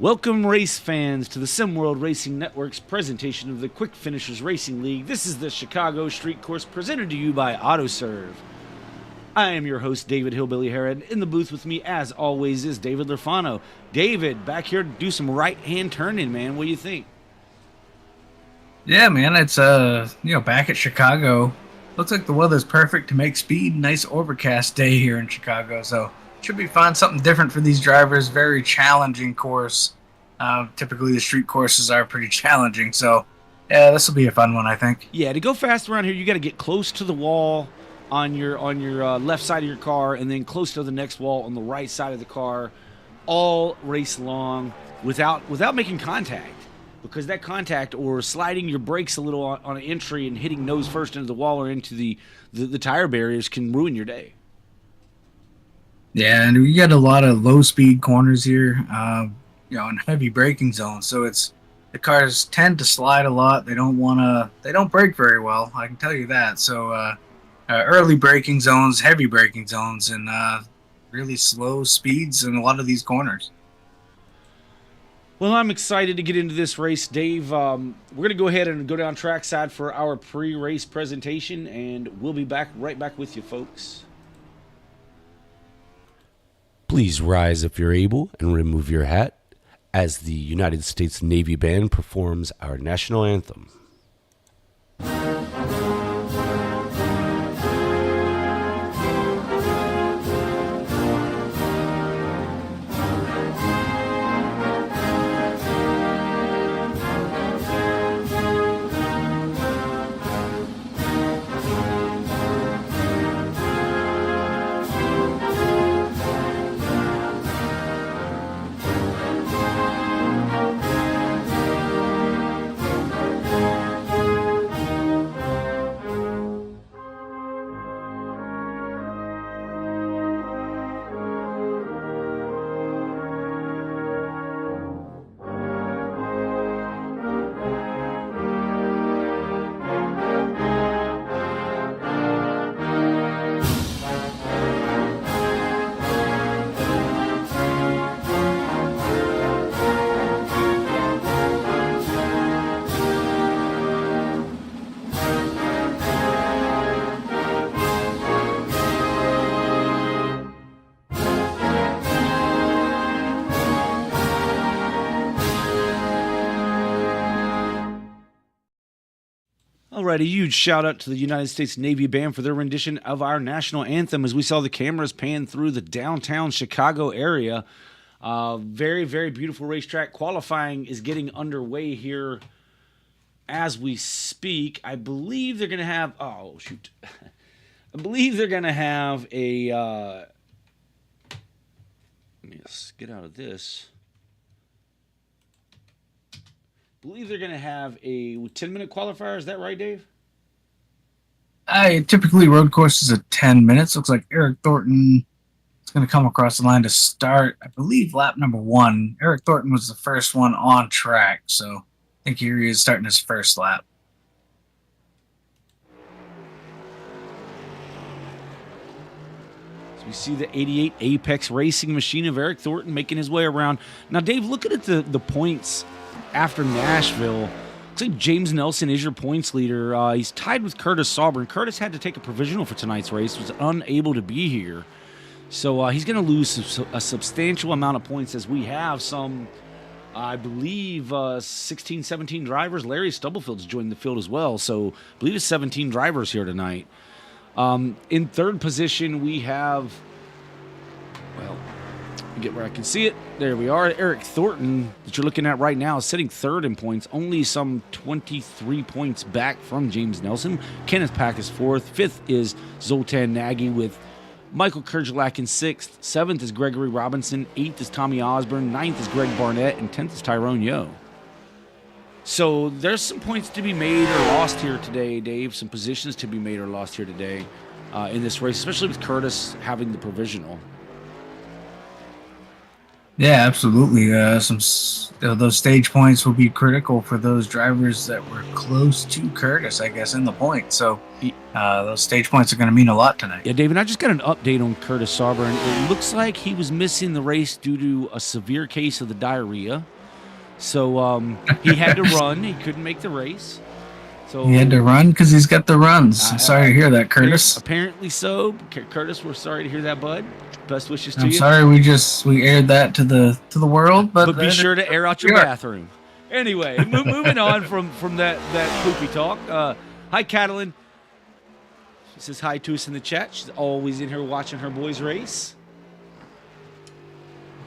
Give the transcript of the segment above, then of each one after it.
Welcome, race fans, to the SimWorld Racing Network's presentation of the Quick Finishers Racing League. This is the Chicago Street Course presented to you by AutoServ. I am your host, David Hillbilly Herod. In the booth with me, as always, is David Lurfano. David, back here to do some right-hand turning, man. What do you think? Yeah, man, it's back at Chicago. Looks like the weather's perfect to make speed. Nice overcast day here in Chicago, so should be fun. Something different for these drivers. Very challenging course. Typically, the street courses are pretty challenging, so yeah, this will be a fun one, I think. Yeah, to go fast around here, you got to get close to the wall on your left side of your car, and then close to the next wall on the right side of the car, all race long without making contact. Because that contact or sliding your brakes a little on an entry and hitting nose first into the wall or into the tire barriers can ruin your day. Yeah, and we got a lot of low-speed corners here, and heavy braking zones. So the cars tend to slide a lot. They don't brake very well. I can tell you that. So early braking zones, heavy braking zones, and really slow speeds in a lot of these corners. Well, I'm excited to get into this race, Dave. We're going to go ahead and go down trackside for our pre-race presentation, and we'll be right back with you, folks. Please rise if you're able and remove your hat as the United States Navy Band performs our national anthem. All right, a huge shout out to the United States Navy Band for their rendition of our national anthem as we saw the cameras pan through the downtown Chicago area. Very, very beautiful racetrack. Qualifying is getting underway here as we speak. I believe they're going to have, I believe they're going to have a, let me just get out of this. I believe they're going to have a 10-minute qualifier. Is that right, Dave? Typically road courses at 10 minutes. Looks like Eric Thornton is going to come across the line to start, I believe, lap number 1. Eric Thornton was the first one on track, so I think here he is starting his first lap. So we see the 88 Apex Racing machine of Eric Thornton making his way around. Now, Dave, looking at the points after Nashville, looks like James Nelson is your points leader. He's tied with Curtis Sauber. Curtis had to take a provisional for tonight's race, was unable to be here. So he's going to lose a substantial amount of points as we have some, I believe, 16, 17 drivers. Larry Stubblefield's joined the field as well. So I believe it's 17 drivers here tonight. In third position, we have, get where I can see it. There we are. Eric Thornton, that you're looking at right now, is sitting third in points, only some 23 points back from James Nelson. Kenneth Pack is fourth. Fifth is Zoltan Nagy with Michael Kerjelak in sixth. Seventh is Gregory Robinson. Eighth is Tommy Osborne. Ninth is Greg Barnett. And 10th is Tyrone Yo. So there's some points to be made or lost here today, Dave. Some positions to be made or lost here today in this race, especially with Curtis having the provisional. Yeah, absolutely. Those stage points will be critical for those drivers that were close to Curtis, I guess, in the point. So those stage points are going to mean a lot tonight. Yeah, David, I just got an update on Curtis Sauber, and it looks like he was missing the race due to a severe case of the diarrhea. So he had to run. He couldn't make the race. So He had to run because he's got the runs. I'm sorry to hear that, Curtis. Apparently so. Curtis, we're sorry to hear that, bud. Best wishes to I'm you. sorry we aired that to the world, but be sure to air out your bathroom. Anyway, moving on from that poopy talk. Hi, Catalin. She says hi to us in the chat. She's always in here watching her boys race.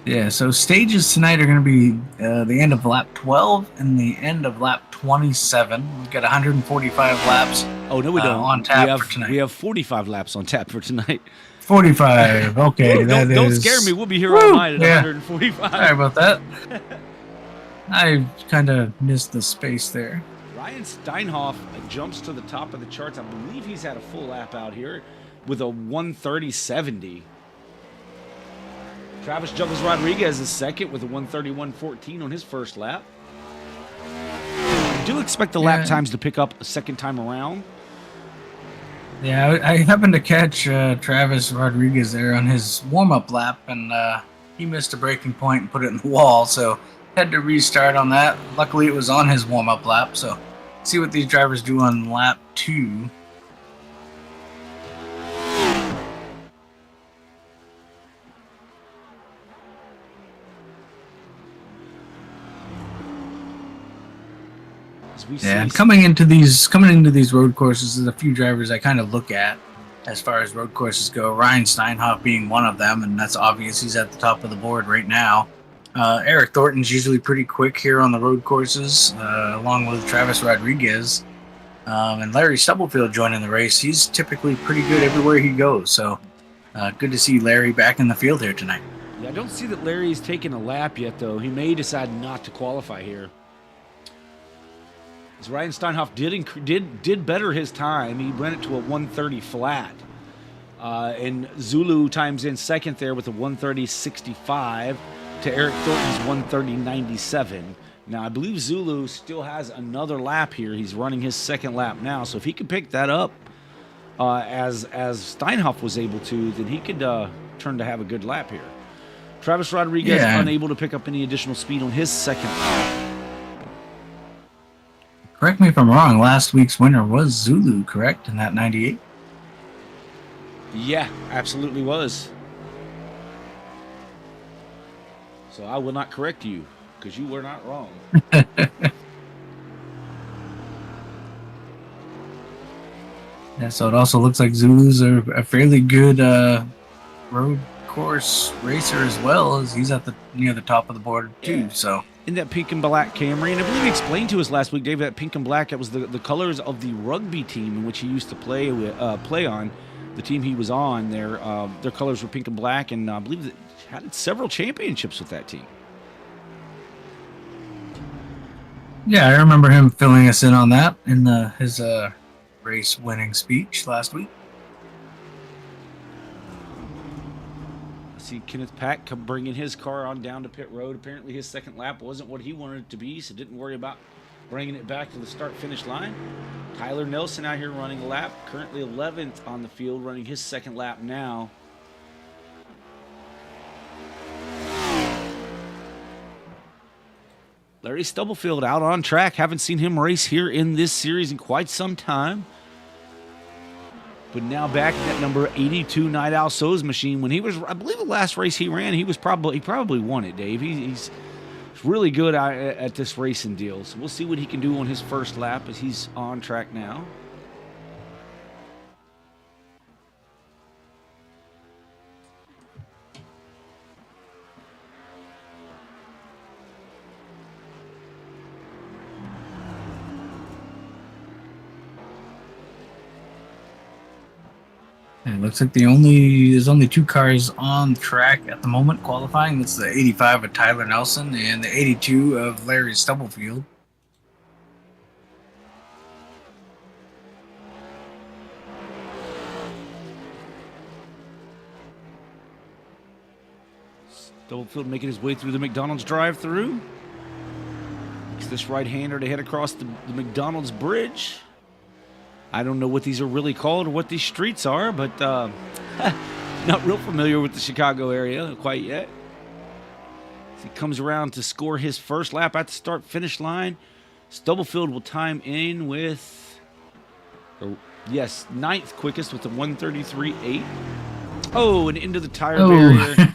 Yeah, so stages tonight are going to be the end of lap 12 and the end of lap 27. We've got 145 laps. Oh no, we don't. On tap for tonight. We have 45 laps on tap for tonight. 45. Okay, don't scare me. We'll be here all night at 145. Sorry about that. I kind of missed the space there. Ryan Steinhoff jumps to the top of the charts. I believe he's had a full lap out here with a 130.70. Travis Juggles Rodriguez is second with a 131.14 on his first lap. I do expect the lap times to pick up a second time around. Yeah, I happened to catch Travis Rodriguez there on his warm-up lap, and he missed a braking point and put it in the wall, so had to restart on that. Luckily, it was on his warm-up lap, so see what these drivers do on lap 2. Yeah, coming into these road courses, there's a few drivers I kind of look at as far as road courses go. Ryan Steinhoff being one of them, and that's obvious. He's at the top of the board right now. Eric Thornton's usually pretty quick here on the road courses, along with Travis Rodriguez. And Larry Stubblefield joining the race. He's typically pretty good everywhere he goes. So good to see Larry back in the field here tonight. Yeah, I don't see that Larry's taken a lap yet, though. He may decide not to qualify here. As Ryan Steinhoff did better his time. He ran it to a 130 flat. And Zulu times in second there with a 130.65 to Eric Thornton's 130.97. Now, I believe Zulu still has another lap here. He's running his second lap now. So if he can pick that up as Steinhoff was able to, then he could turn to have a good lap here. Travis Rodriguez unable to pick up any additional speed on his second lap. Correct me if I'm wrong. Last week's winner was Zulu, correct, in that 98? Yeah, absolutely was. So I will not correct you because you were not wrong. Yeah, so it also looks like Zulu's a fairly good road course racer as well, as he's at near the top of the board too. So in that pink and black Camry, and I believe he explained to us last week, Dave, that pink and black, that was the colors of the rugby team in which he used to play on. The team he was on, their colors were pink and black, and I believe that had several championships with that team. Yeah, I remember him filling us in on that in his race-winning speech last week. I see Kenneth Pack bringing his car on down to pit road. Apparently his second lap wasn't what he wanted it to be, so didn't worry about bringing it back to the start-finish line. Tyler Nelson out here running a lap, currently 11th on the field, running his second lap now. Larry Stubblefield out on track. Haven't seen him race here in this series in quite some time. But now back in that number 82 Night Owl So's machine. When he was, I believe the last race he ran, he probably won it, Dave. He's really good at this racing deal. So we'll see what he can do on his first lap as he's on track now. It looks like there's only two cars on track at the moment qualifying. That's the 85 of Tyler Nelson and the 82 of Larry Stubblefield. Stubblefield making his way through the McDonald's drive-thru. It's this right-hander to head across the McDonald's bridge. I don't know what these are really called or what these streets are, but not real familiar with the Chicago area quite yet. As he comes around to score his first lap at the start-finish line, Stubblefield will time in with, ninth quickest with a 1:33.8. Oh, and into the tire barrier.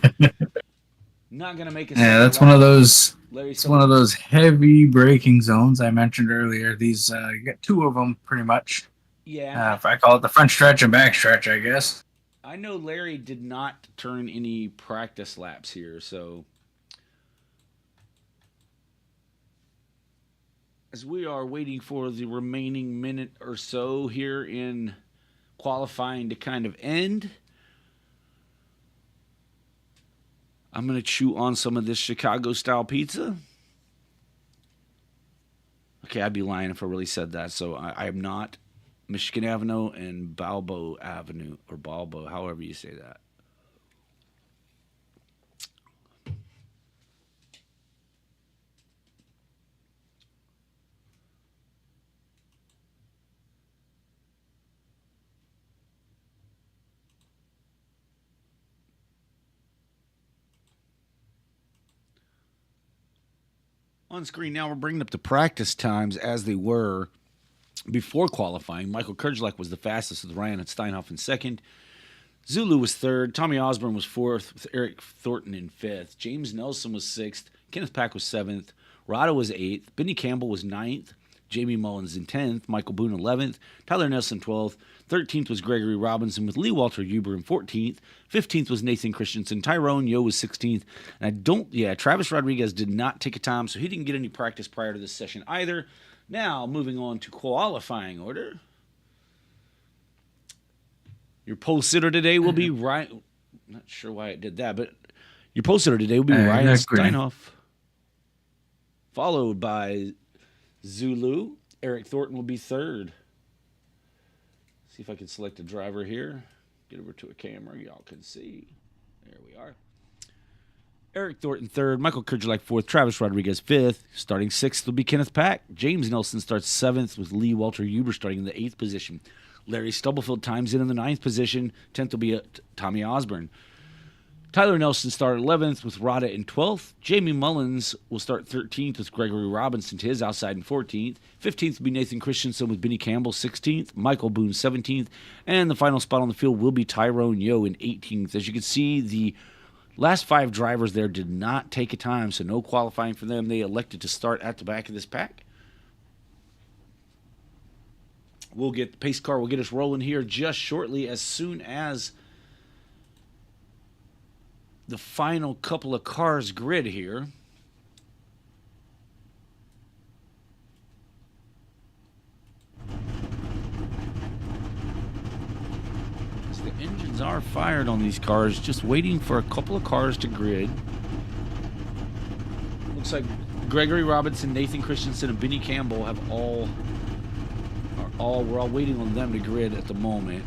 Not gonna make a. Yeah, that's lap. one of those. Larry, It's one of those heavy braking zones I mentioned earlier. These you got two of them pretty much. Yeah. If I call it the front stretch and back stretch, I guess. I know Larry did not turn any practice laps here, so as we are waiting for the remaining minute or so here in qualifying to kind of end, I'm going to chew on some of this Chicago-style pizza. Okay, I'd be lying if I really said that, so I am not. Michigan Avenue and Balbo Avenue, or Balbo, however you say that. On screen now, we're bringing up the practice times as they were before qualifying. Michael Kerjelek was the fastest with Ryan and Steinhoff in second. Zulu was third. Tommy Osborne was fourth with Eric Thornton in fifth. James Nelson was sixth. Kenneth Pack was seventh. Rada was eighth. Benny Campbell was ninth. Jamie Mullins in 10th. Michael Boone 11th. Tyler Nelson 12th. 13th was Gregory Robinson with Lee Walter Huber in 14th. 15th was Nathan Christensen. Tyrone Yo was 16th. And Travis Rodriguez did not take a time, so he didn't get any practice prior to this session either. Now, moving on to qualifying order. Your pole sitter today will be Ryan. Not sure why it did that, but your pole sitter today will be Ryan Steinhoff. Followed by Zulu. Eric Thornton will be third. See if I can select a driver here. Get over to a camera. Y'all can see. There we are. Eric Thornton third, Michael Kerjelek fourth, Travis Rodriguez fifth. Starting sixth will be Kenneth Pack. James Nelson starts seventh with Lee Walter Huber starting in the eighth position. Larry Stubblefield times in the ninth position. 10th will be Tommy Osborne. Tyler Nelson started 11th with Rada in 12th. Jamie Mullins will start 13th with Gregory Robinson to his outside in 14th. 15th will be Nathan Christensen with Benny Campbell 16th. Michael Boone 17th. And the final spot on the field will be Tyrone Yo in 18th. As you can see, the last five drivers there did not take a time, so no qualifying for them. They elected to start at the back of this pack. We'll get the pace car. We'll get us rolling here just shortly as soon as the final couple of cars grid here. As the engines are fired on these cars, just waiting for a couple of cars to grid. Looks like Gregory Robinson, Nathan Christensen, and Benny Campbell have we're all waiting on them to grid at the moment.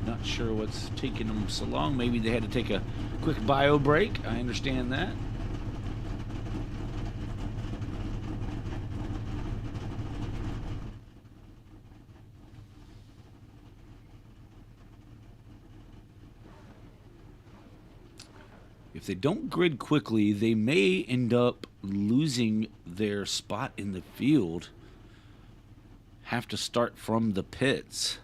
Not sure what's taking them so long. Maybe they had to take a quick bio break. I understand that. If they don't grid quickly, they may end up losing their spot in the field. Have to start from the pits.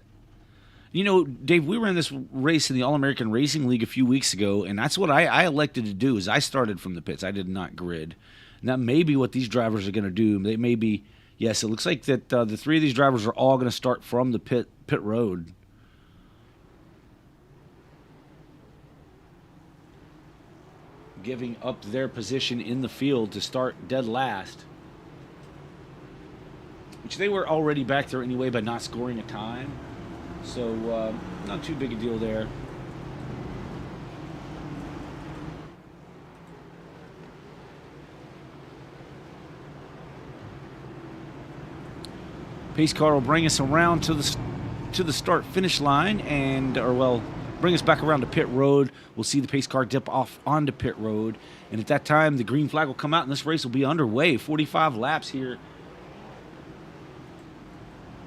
You know, Dave, we were in this race in the All-American Racing League a few weeks ago, and that's what I elected to do, is I started from the pits. I did not grid. And that may be what these drivers are going to do. They may be, yes, it looks like that the three of these drivers are all going to start from the pit road. Giving up their position in the field to start dead last. Which they were already back there anyway by not scoring a time. So, not too big a deal there. Pace car will bring us around to the start-finish line, and bring bring us back around to pit road. We'll see the pace car dip off onto pit road. And at that time, the green flag will come out, and this race will be underway. 45 laps here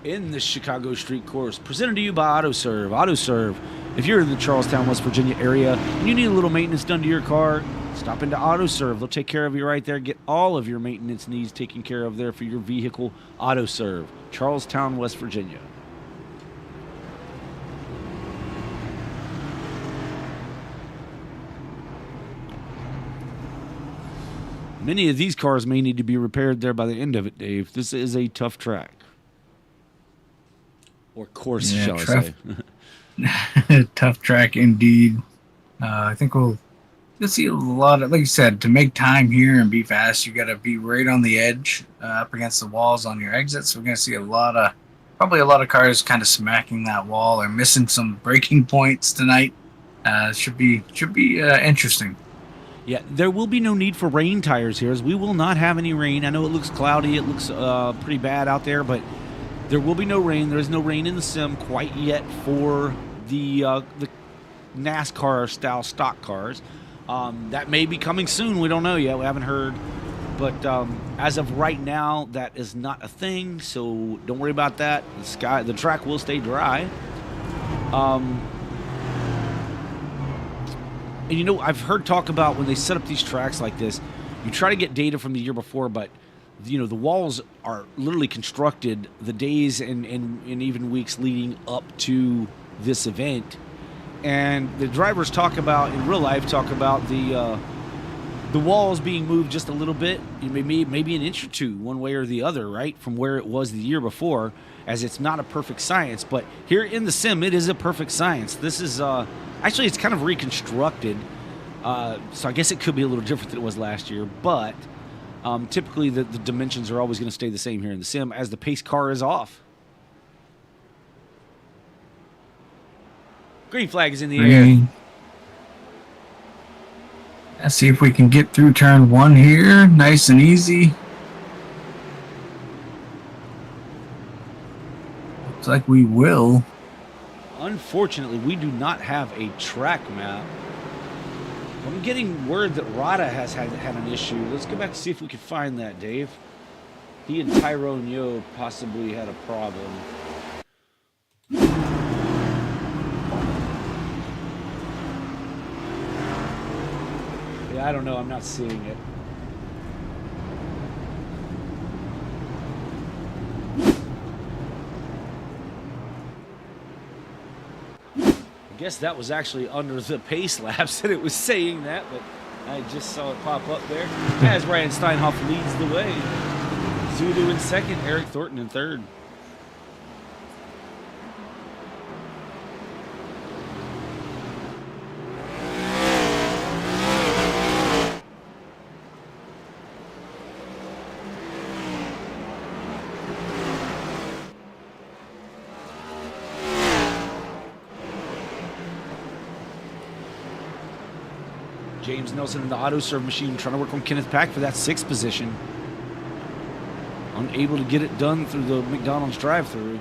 in the Chicago Street Course. Presented to you by AutoServ. AutoServ, if you're in the Charlestown, West Virginia area and you need a little maintenance done to your car, stop into AutoServ. They'll take care of you right there. Get all of your maintenance needs taken care of there for your vehicle. AutoServ, Charlestown, West Virginia. Many of these cars may need to be repaired there by the end of it, Dave. This is a tough track. Or course, shall I say. Tough track indeed. I think you'll see a lot of, like you said, to make time here and be fast, you got to be right on the edge, up against the walls on your exits. We're going to see probably a lot of cars kind of smacking that wall or missing some braking points tonight. Should be interesting. Yeah, there will be no need for rain tires here, as we will not have any rain. I know it looks cloudy, it looks pretty bad out there, but there will be no rain. There is no rain in the sim quite yet for the NASCAR-style stock cars. That may be coming soon. We don't know yet. We haven't heard. But as of right now, that is not a thing, so don't worry about that. The track will stay dry. And, I've heard talk about when they set up these tracks like this, you try to get data from the year before, but, the walls are literally constructed the days and even weeks leading up to this event. And the drivers in real life talk about the walls being moved just a little bit, maybe an inch or two, one way or the other, right, from where it was the year before, as it's not a perfect science. But here in the sim, it is a perfect science. This is... Actually, it's kind of reconstructed, so I guess it could be a little different than it was last year, but typically the dimensions are always going to stay the same here in the sim as the pace car is off. Green flag is in the air. Let's see if we can get through turn 1 here, nice and easy. Looks like we will. Unfortunately, we do not have a track map. I'm getting word that Rada has had an issue. Let's go back and see if we can find that, Dave. He and Tyrone Yo possibly had a problem. Yeah, I don't know. I'm not seeing it. I guess that was actually under the pace laps that it was saying that, but I just saw it pop up there. As Ryan Steinhoff leads the way. Zulu in second, Eric Thornton in third. James Nelson in the AutoServ machine trying to work on Kenneth Pack for that 6th position. Unable to get it done through the McDonald's drive-thru.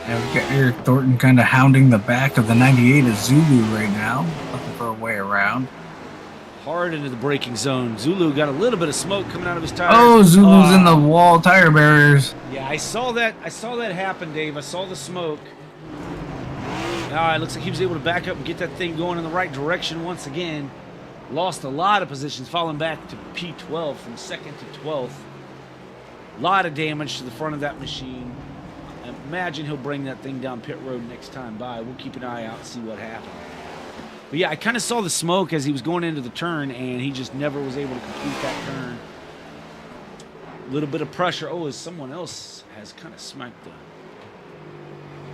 Yeah, we've got Eric Thornton kind of hounding the back of the 98 of Zulu right now, looking for a way around. Hard into the braking zone. Zulu got a little bit of smoke coming out of his tires. Oh, Zulu's in the wall tire barriers. Yeah, I saw that happen, Dave. I saw the smoke. It looks like he was able to back up and get that thing going in the right direction once again. Lost a lot of positions, falling back to P12 from 2nd to 12th. A lot of damage to the front of that machine. I imagine he'll bring that thing down pit road next time by. We'll keep an eye out and see what happens. But yeah, I kind of saw the smoke as he was going into the turn, and he just never was able to complete that turn. A little bit of pressure. Oh, as someone else has kind of smacked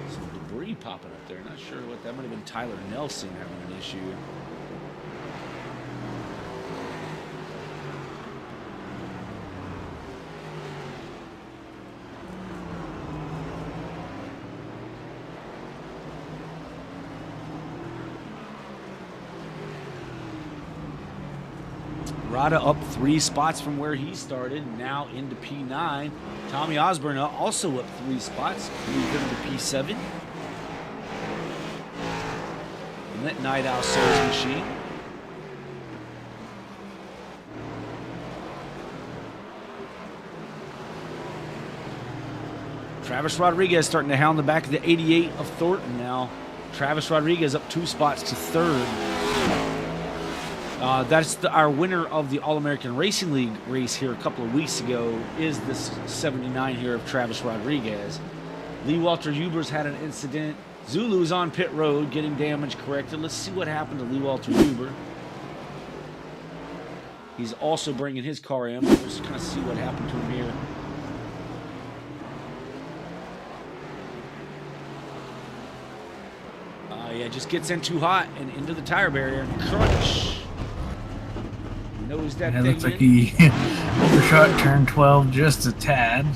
some debris popping up there. Not sure what that might have been. Tyler Nelson having an issue. Rada up 3 spots from where he started, now into P9. Tommy Osborne also up 3 spots, moved him to P7. And that Night Owl sales machine. Travis Rodriguez starting to hound the back of the 88 of Thornton now. Travis Rodriguez up 2 spots to 3rd. That's our winner of the All-American Racing League race here a couple of weeks ago is this 79 here of Travis Rodriguez. Lee Walter Huber's had an incident. Zulu's on pit road getting damage corrected. Let's see what happened to Lee Walter Huber. He's also bringing his car in. We'll just kind of see what happened to him here. Yeah, just gets in too hot and into the tire barrier. Crunch. Knows that thing. Looks like he overshot turn 12 just a tad.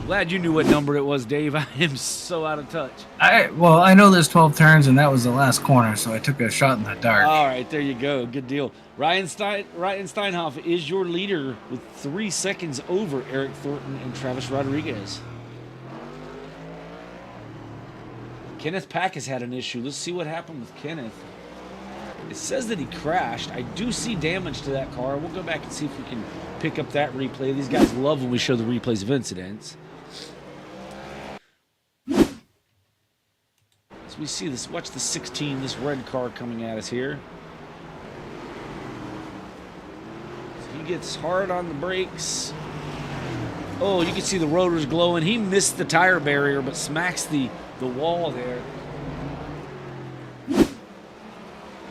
Glad you knew what number it was, Dave. I am so out of touch. I know there's 12 turns, and that was the last corner, so I took a shot in the dark. All right, there you go. Good deal. Ryan Steinhoff is your leader with 3 seconds over Eric Thornton and Travis Rodriguez. Kenneth Pack has had an issue. Let's see what happened with Kenneth. It says that he crashed. I do see damage to that car. We'll go back and see if we can pick up that replay. These guys love when we show the replays of incidents. As we see this, watch the 16, this red car coming at us here. So he gets hard on the brakes. Oh, you can see the rotors glowing. He missed the tire barrier, but smacks the wall there.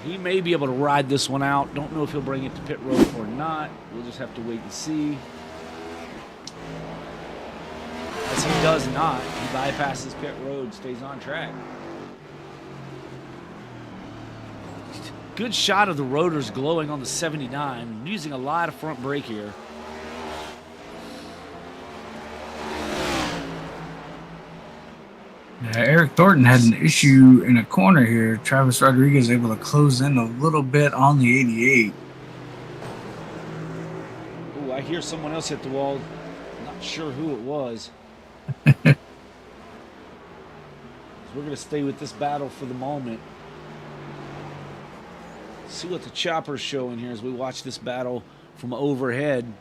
He may be able to ride this one out. Don't know if he'll bring it to pit road or not. We'll just have to wait and see. As he does not, he bypasses pit road, stays on track. Good shot of the rotors glowing on the 79, using a lot of front brake here. Eric Thornton had an issue in a corner here. Travis Rodriguez able to close in a little bit on the 88. Oh, I hear someone else hit the wall. Not sure who it was. We're going to stay with this battle for the moment. See what the chopper's showing here as we watch this battle from overhead.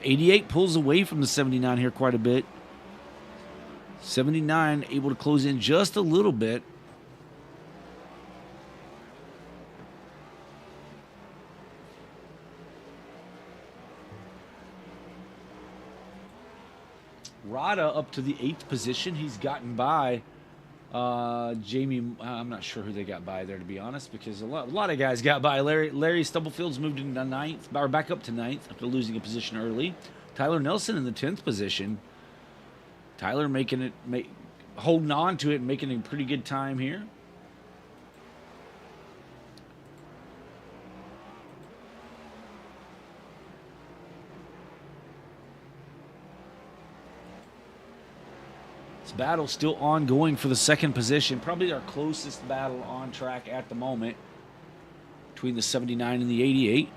The 88 pulls away from the 79 here quite a bit. 79 able to close in just a little bit. Rada up to the 8th position. He's gotten by Jamie. I'm not sure who they got by there, to be honest, because a lot of guys got by. Larry Stubblefield's moved into 9th, or back up to 9th after losing a position early. Tyler Nelson in the 10th position. Tyler holding on to it and making a pretty good time here. This battle still ongoing for the 2nd position. Probably our closest battle on track at the moment between the 79 and the 88.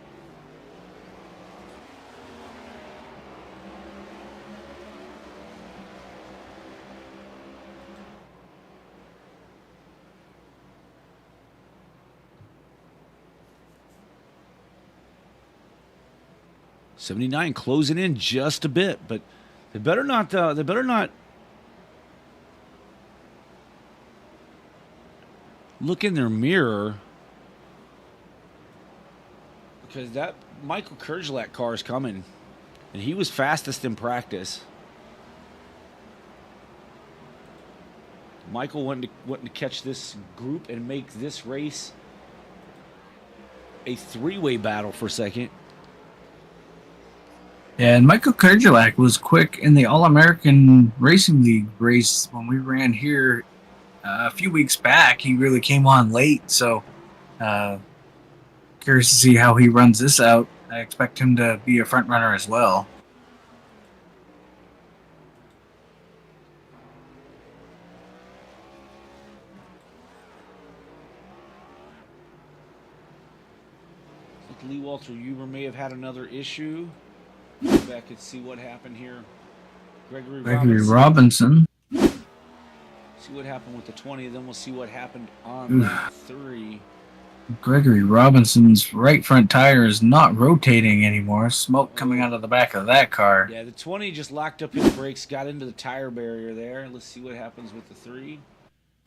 '79 closing in just a bit, but they better not. Look in their mirror, because that Michael Kerjelak car is coming, and he was fastest in practice. Michael wanting to catch this group and make this race a 3-way battle for second. Yeah, and Michael Kerjelak was quick in the All-American Racing League race when we ran here a few weeks back. He really came on late, so curious to see how he runs this out. I expect him to be a front runner as well. like Lee Walter Huber may have had another issue. Go back and see what happened here. Gregory Robinson. See what happened with the 20, then we'll see what happened on that 3. Gregory Robinson's right front tire is not rotating anymore. Smoke coming out of the back of that car. Yeah, the 20 just locked up his brakes, got into the tire barrier there. Let's see what happens with the 3.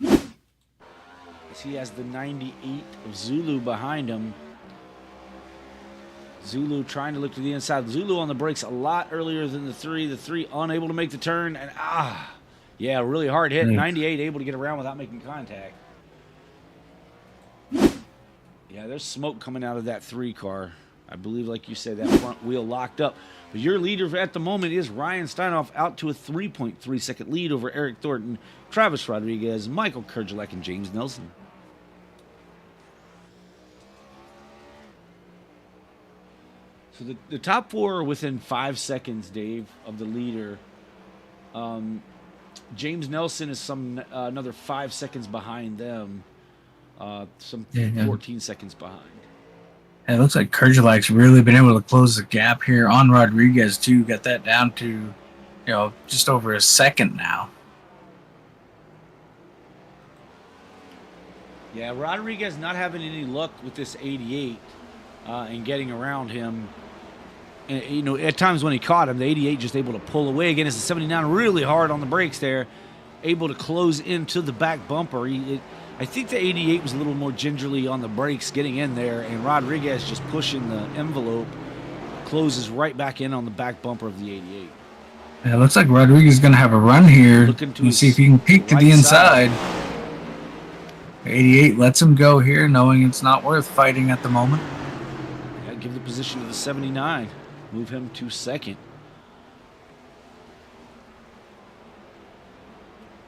As he has the 98 of Zulu behind him. Zulu trying to look to the inside. Zulu on the brakes a lot earlier than the 3. The 3 unable to make the turn. And yeah, really hard hit. 98 able to get around without making contact. Yeah, there's smoke coming out of that 3 car. I believe, like you said, that front wheel locked up. But your leader at the moment is Ryan Steinhoff, out to a 3.3-second lead over Eric Thornton, Travis Rodriguez, Michael Kerjelek, and James Nelson. So the top 4 are within 5 seconds, Dave, of the leader. James Nelson is another 5 seconds behind them. 14 seconds behind. It looks like Kerjelek's really been able to close the gap here on Rodriguez too. Got that down to, just over a second now. Yeah, Rodriguez not having any luck with this 88 and getting around him. And, at times when he caught him, the 88 just able to pull away. Again, it's the 79 really hard on the brakes there, able to close into the back bumper. I think the 88 was a little more gingerly on the brakes getting in there, and Rodriguez just pushing the envelope, closes right back in on the back bumper of the 88. Yeah, it looks like Rodriguez is going to have a run here. Looking to see if he can peek to the inside. 88 lets him go here, knowing it's not worth fighting at the moment. Yeah, give the position to the 79. Move him to second.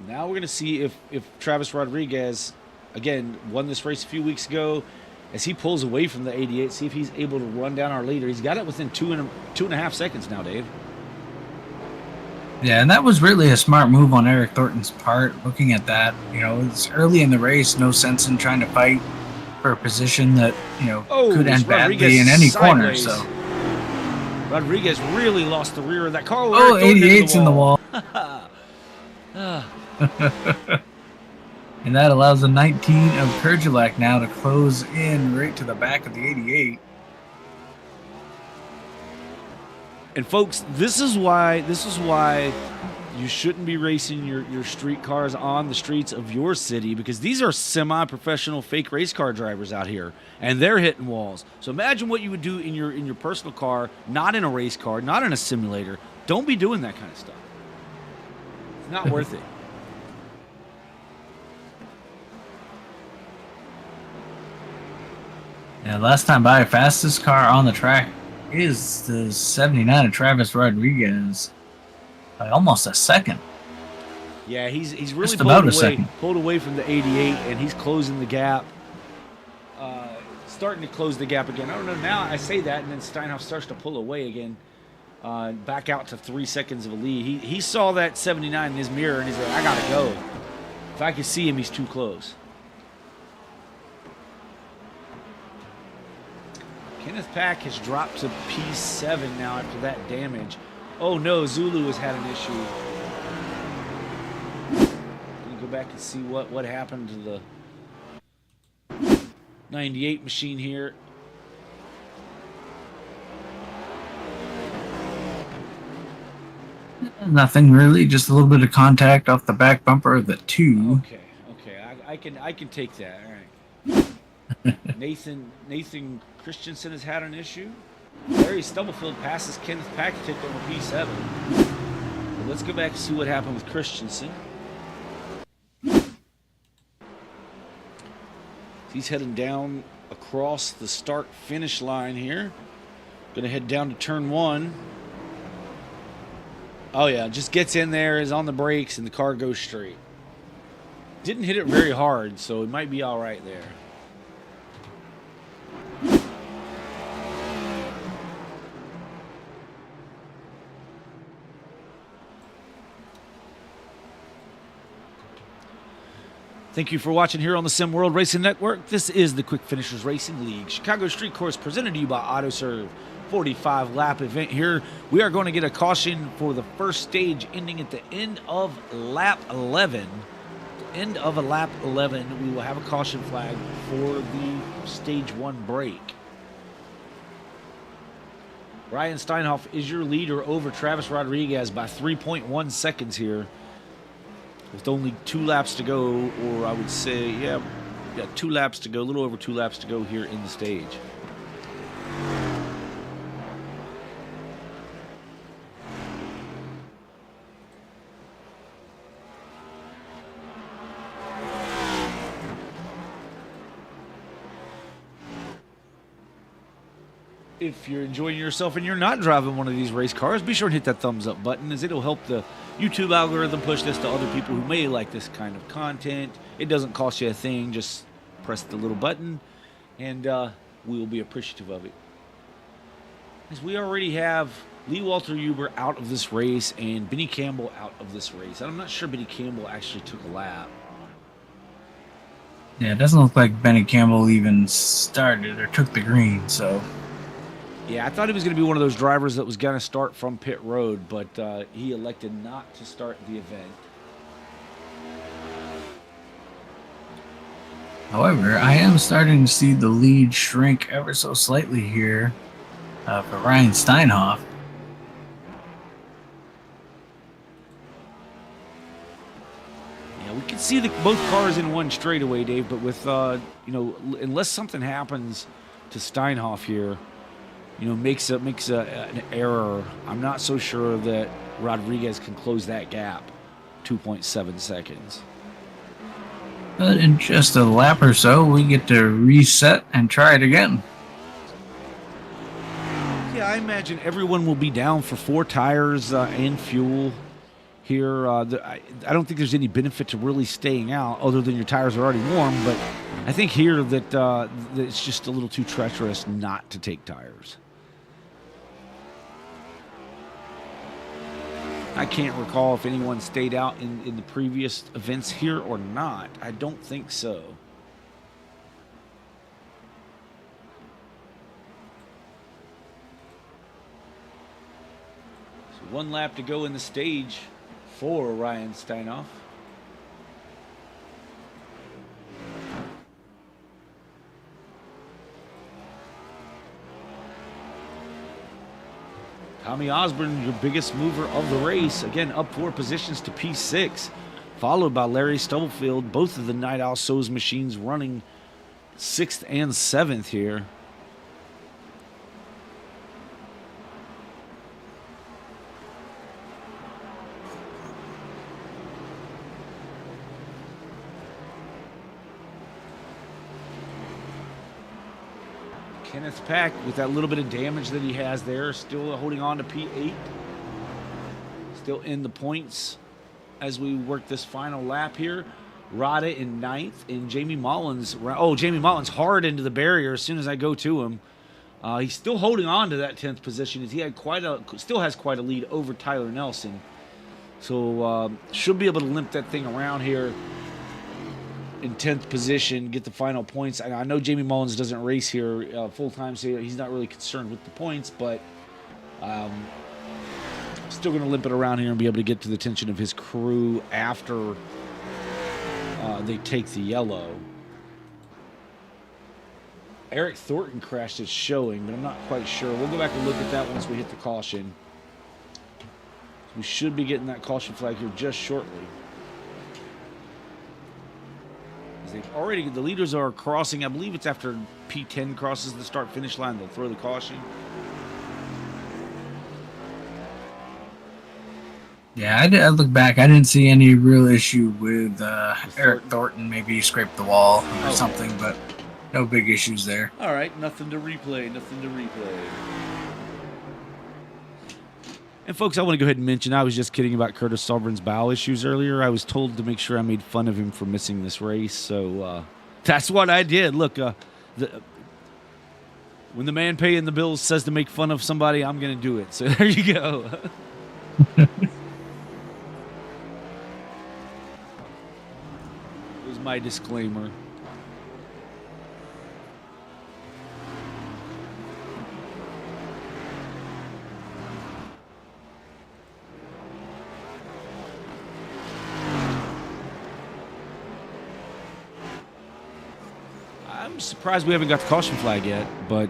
Now we're going to see if Travis Rodriguez, again, won this race a few weeks ago, as he pulls away from the 88, see if he's able to run down our leader. He's got it within 2.5 seconds now, Dave. Yeah, and that was really a smart move on Eric Thornton's part, looking at that. It's early in the race, no sense in trying to fight for a position that, could end badly in any corner. So Rodriguez really lost the rear of that car. 88's in the wall. And that allows the 19 of Kerjelek now to close in right to the back of the 88. And folks, this is why you shouldn't be racing your street cars on the streets of your city, because these are semi-professional fake race car drivers out here, and they're hitting walls. So imagine what you would do in your personal car, not in a race car, not in a simulator. Don't be doing that kind of stuff. It's not worth it. Yeah, last time by, fastest car on the track is the 79 of Travis Rodriguez by almost a second. Yeah, he's really pulled away from the 88, and he's closing the gap. Starting to close the gap again. I don't know, now I say that, and then Steinhoff starts to pull away again. Back out to 3 seconds of a lead. He saw that 79 in his mirror, and he's like, I gotta go. If I can see him, he's too close. Kenneth Pack has dropped to P7 now after that damage. Oh no, Zulu has had an issue. Let me go back and see what happened to the 98 machine here. Nothing really, just a little bit of contact off the back bumper of the 2. Okay, I can take that. All right. Nathan Christensen has had an issue. Larry Stubblefield passes Kenneth Pack to take over P7. But let's go back and see what happened with Christensen. He's heading down across the start-finish line here. Going to head down to turn 1. Oh yeah, just gets in there, is on the brakes, and the car goes straight. Didn't hit it very hard, so it might be all right there. Thank you for watching here on the Sim World Racing Network. This is the Quick Finishers Racing League Chicago Street Course presented to you by AutoServ. 45 lap event here. We are going to get a caution for the first stage ending at the end of lap 11. End of a lap 11, we will have a caution flag for the stage 1 break. Ryan Steinhoff is your leader over Travis Rodriguez by 3.1 seconds here. With only 2 laps to go, or I would say, yeah, 2 laps to go, a little over 2 laps to go here in the stage. If you're enjoying yourself and you're not driving one of these race cars, be sure and hit that thumbs up button, as it'll help the YouTube algorithm push this to other people who may like this kind of content. It doesn't cost you a thing. Just press the little button, and we will be appreciative of it. As we already have Lee Walter Huber out of this race and Benny Campbell out of this race. I'm not sure Benny Campbell actually took a lap. Yeah, it doesn't look like Benny Campbell even started or took the green, so... Yeah, I thought he was going to be one of those drivers that was going to start from pit road, but he elected not to start the event. However, I am starting to see the lead shrink ever so slightly here for Ryan Steinhoff. Yeah, we can see both cars in one straightaway, Dave, but with, unless something happens to Steinhoff here, makes an error, I'm not so sure that Rodriguez can close that gap. 2.7 seconds. But in just a lap or so, we get to reset and try it again. Yeah, I imagine everyone will be down for 4 tires and fuel here. I don't think there's any benefit to really staying out other than your tires are already warm, but I think here that it's just a little too treacherous not to take tires. I can't recall if anyone stayed out in the previous events here or not. I don't think so. So 1 lap to go in the stage for Ryan Steinhoff. Tommy Osborne, your biggest mover of the race, again up 4 positions to P6, followed by Larry Stubblefield. Both of the Night Owl Sows machines running 6th and 7th here. Kenneth Pack, with that little bit of damage that he has there, still holding on to P8. Still in the points as we work this final lap here. Rada in 9th, and Jamie Mullins. Oh, Jamie Mullins hard into the barrier as soon as I go to him. He's still holding on to that 10th position, as he had still has quite a lead over Tyler Nelson. So should be able to limp that thing around here in 10th position, get the final points. I know Jamie Mullins doesn't race here full-time, so he's not really concerned with the points, but still going to limp it around here and be able to get to the attention of his crew after they take the yellow. Eric Thornton crashed his showing, but I'm not quite sure. We'll go back and look at that once we hit the caution. We should be getting that caution flag here just shortly. The leaders are crossing. I believe it's after P10 crosses the start-finish line, they'll throw the caution. Yeah, I look back. I didn't see any real issue with Eric Thornton. Maybe he scraped the wall or something, but no big issues there. All right, nothing to replay. And folks, I want to go ahead and mention, I was just kidding about Curtis Sovereign's bowel issues earlier. I was told to make sure I made fun of him for missing this race, so that's what I did. Look, when the man paying the bills says to make fun of somebody, I'm going to do it. So there you go. was my disclaimer. I'm surprised we haven't got the caution flag yet, but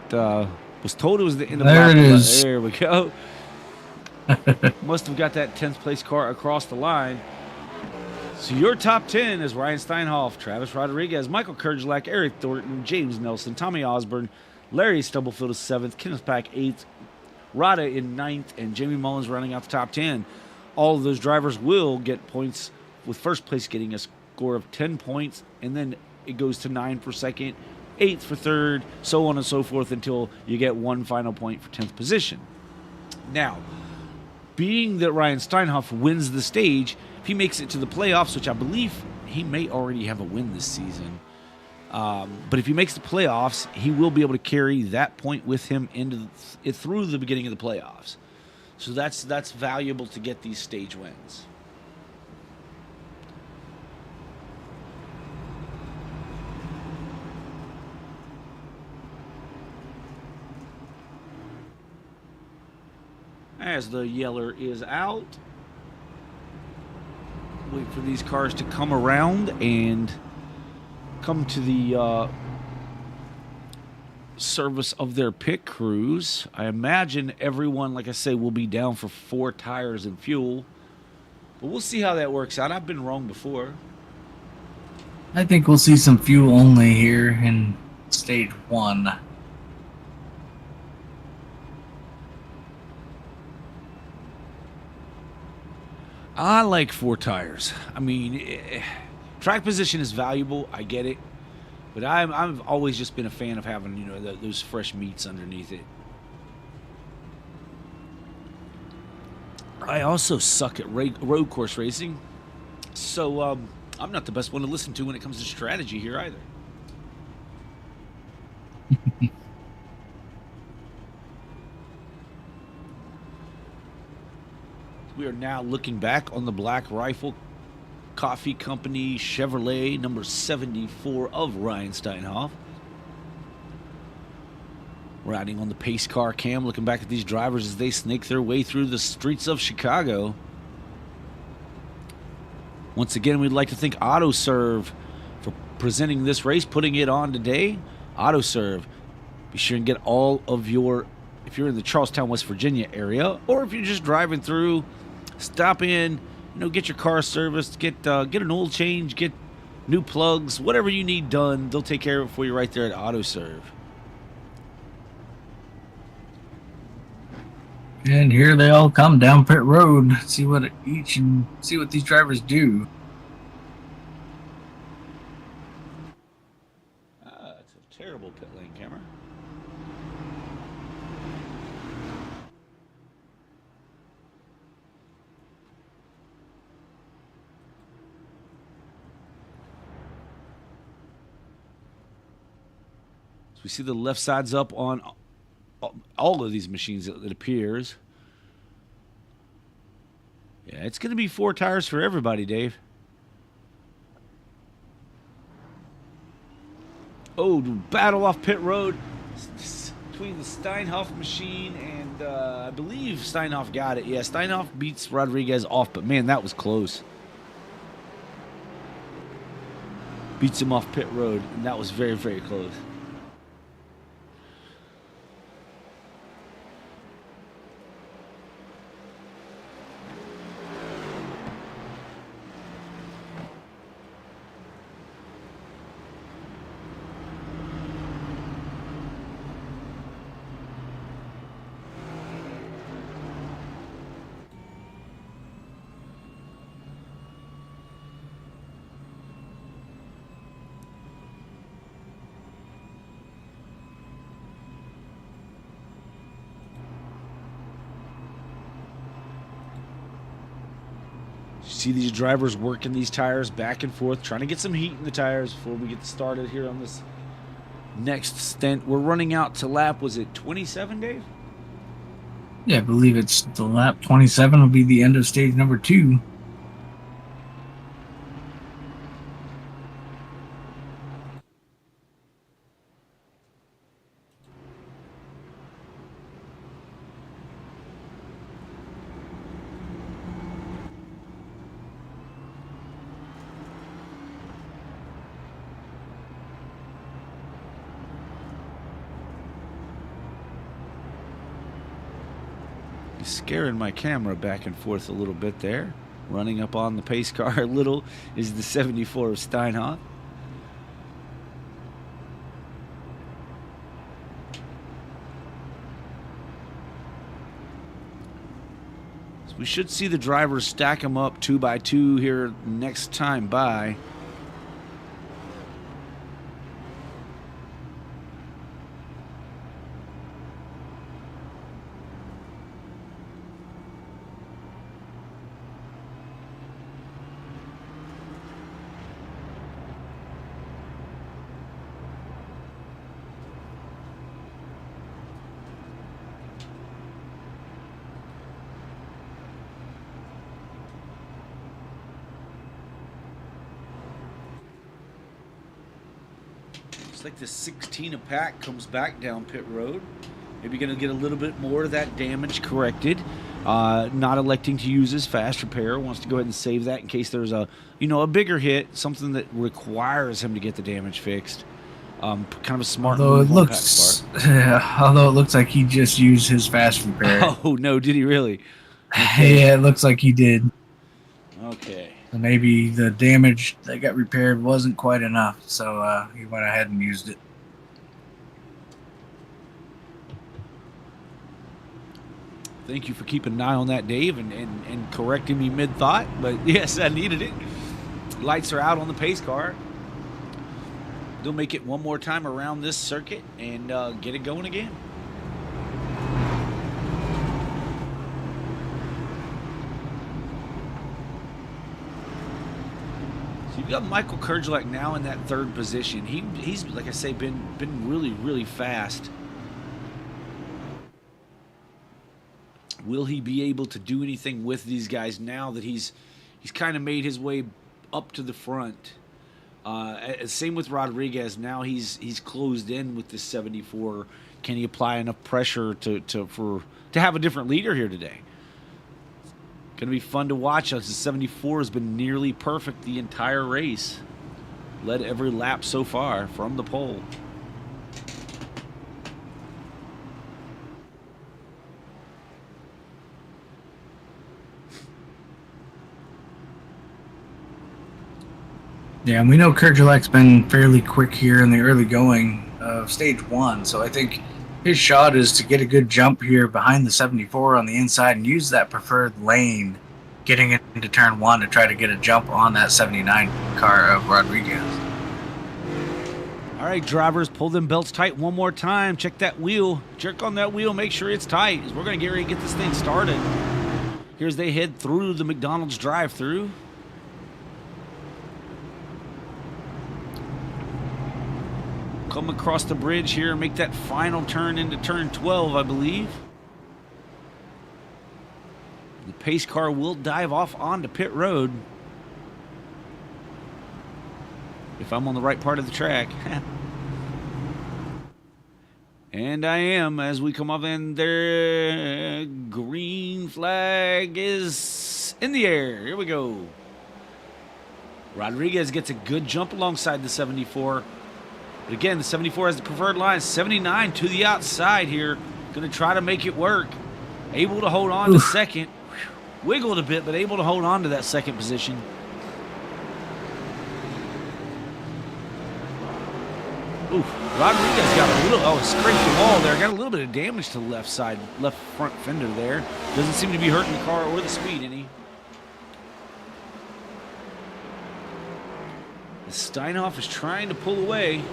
was told it was the end of the lap. There it is. There we go. Must have got that 10th place car across the line. So your top 10 is Ryan Steinhoff, Travis Rodriguez, Michael Kergelak, Eric Thornton, James Nelson, Tommy Osborne, Larry Stubblefield is 7th, Kenneth Pack 8th, Rada in 9th, and Jamie Mullins rounding out the top 10. All of those drivers will get points, with first place getting a score of 10 points, and then it goes to 9 for second, 8th for third, so on and so forth until you get one final point for 10th position. Now, being that Ryan Steinhoff wins the stage, if he makes it to the playoffs, which I believe he may already have a win this season, but if he makes the playoffs, he will be able to carry that point with him through the beginning of the playoffs. So that's valuable to get these stage wins. As the yeller is out, wait for these cars to come around and come to the service of their pit crews. I imagine everyone, like I say, will be down for 4 tires and fuel, but we'll see how that works out. I've been wrong before. I think we'll see some fuel only here in stage 1. I like 4 tires. I mean, track position is valuable. I get it. But I've always just been a fan of having, you know, those fresh meats underneath it. I also suck at road course racing. So I'm not the best one to listen to when it comes to strategy here either. We are now looking back on the Black Rifle Coffee Company Chevrolet number 74 of Ryan Steinhoff. Riding on the pace car cam, looking back at these drivers as they snake their way through the streets of Chicago. Once again, we'd like to thank AutoServ for presenting this race, putting it on today. AutoServ, be sure and get all of your, if you're in the Charlestown, West Virginia area, or if you're just driving through, stop in, you know, get your car serviced, get an oil change, get new plugs, whatever you need done, they'll take care of it for you right there at AutoServ. And here they all come down pit road. See what these drivers do. It's a terrible pit lane camera. So we see the left side's up on all of these machines, it appears. Yeah, it's going to be 4 tires for everybody, Dave. Oh, battle off pit road between the Steinhoff machine and I believe Steinhoff got it. Yeah, Steinhoff beats Rodriguez off, but man, that was close. Beats him off pit road, and that was very, very close. See these drivers working these tires back and forth, trying to get some heat in the tires before we get started here on this next stint. We're running out to lap, was it 27, Dave? Yeah, I believe it's the lap 27 will be the end of stage number 2. He's scaring my camera back and forth a little bit there. Running up on the pace car a little is the 74 of Steinhoff. So we should see the drivers stack them up 2 by 2 here next time by. Like the 16 a pack comes back down pit road. Maybe going to get a little bit more of that damage corrected. Not electing to use his fast repair. Wants to go ahead and save that in case there's a bigger hit, something that requires him to get the damage fixed. Kind of a smart move on Pat's part. Although it looks like he just used his fast repair. Oh no, did he really? Okay. Yeah, it looks like he did. Okay. So maybe the damage that got repaired wasn't quite enough, so he went ahead and used it. Thank you for keeping an eye on that, Dave, and correcting me mid-thought. But yes, I needed it. Lights are out on the pace car. They'll make it one more time around this circuit and get it going again. You've got Michael Kerjelek now in that third position. He's like I say, been really, really fast. Will he be able to do anything with these guys now that he's kind of made his way up to the front? Same with Rodriguez. Now he's closed in with this 74. Can he apply enough pressure to have a different leader here today? Going to be fun to watch as the 74 has been nearly perfect the entire race. Led every lap so far from the pole. Yeah, and we know Kerjelek's been fairly quick here in the early going of stage 1, so I think his shot is to get a good jump here behind the 74 on the inside and use that preferred lane getting into turn 1 to try to get a jump on that 79 car of Rodriguez. All right, drivers, pull them belts tight one more time. Check that wheel. Jerk on that wheel. Make sure it's tight, as we're going to get ready to get this thing started. Here's they head through the McDonald's drive-thru. Come across the bridge here and make that final turn into turn 12, I believe. The pace car will dive off onto pit road. If I'm on the right part of the track. And I am as we come up, and their green flag is in the air. Here we go. Rodriguez gets a good jump alongside the 74. But again, the 74 has the preferred line. 79 to the outside here. Going to try to make it work. Able to hold on to second. Wiggled a bit, but able to hold on to that second position. Rodriguez got a little, scraped the wall there. Got a little bit of damage to the left side, left front fender there. Doesn't seem to be hurting the car or the speed any. Steinhoff is trying to pull away.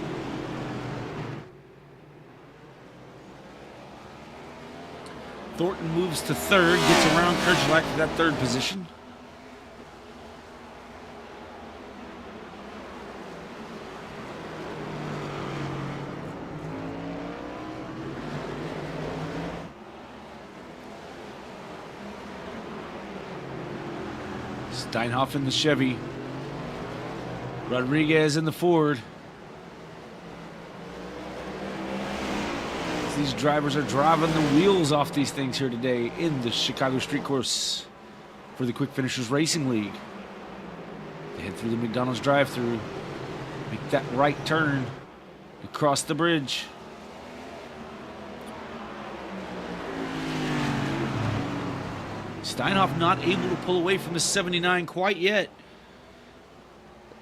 Thornton moves to third, gets around Kerjelek to that third position. Steinhoff in the Chevy. Rodriguez in the Ford. These drivers are driving the wheels off these things here today in the Chicago Street Course for the Quick Finishers Racing League. They head through the McDonald's drive-thru, make that right turn across the bridge. Steinhoff not able to pull away from the 79 quite yet.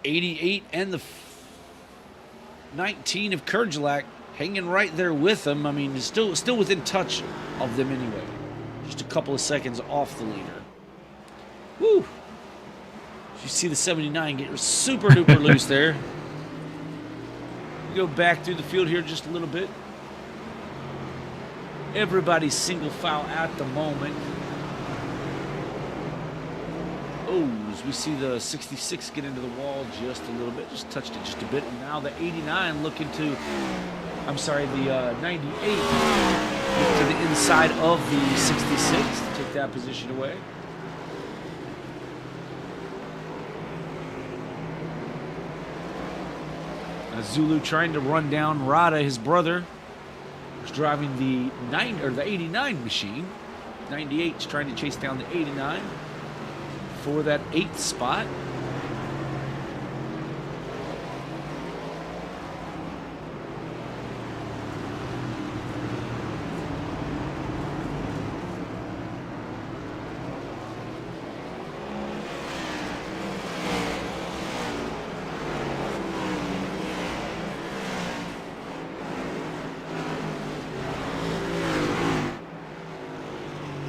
88 and the 19 of Kerjelak hanging right there with him. I mean, still within touch of them anyway. Just a couple of seconds off the leader. Woo! You see the 79 get super duper loose there. We go back through the field here just a little bit. Everybody's single file at the moment. Oh, as we see the 66 get into the wall just a little bit, just touched it just a bit. And now the 89 looking to, the 98 to the inside of the 66 to take that position away. Zulu trying to run down Rada, his brother, who's driving the 89 machine. 98 is trying to chase down the 89 for that 8th spot.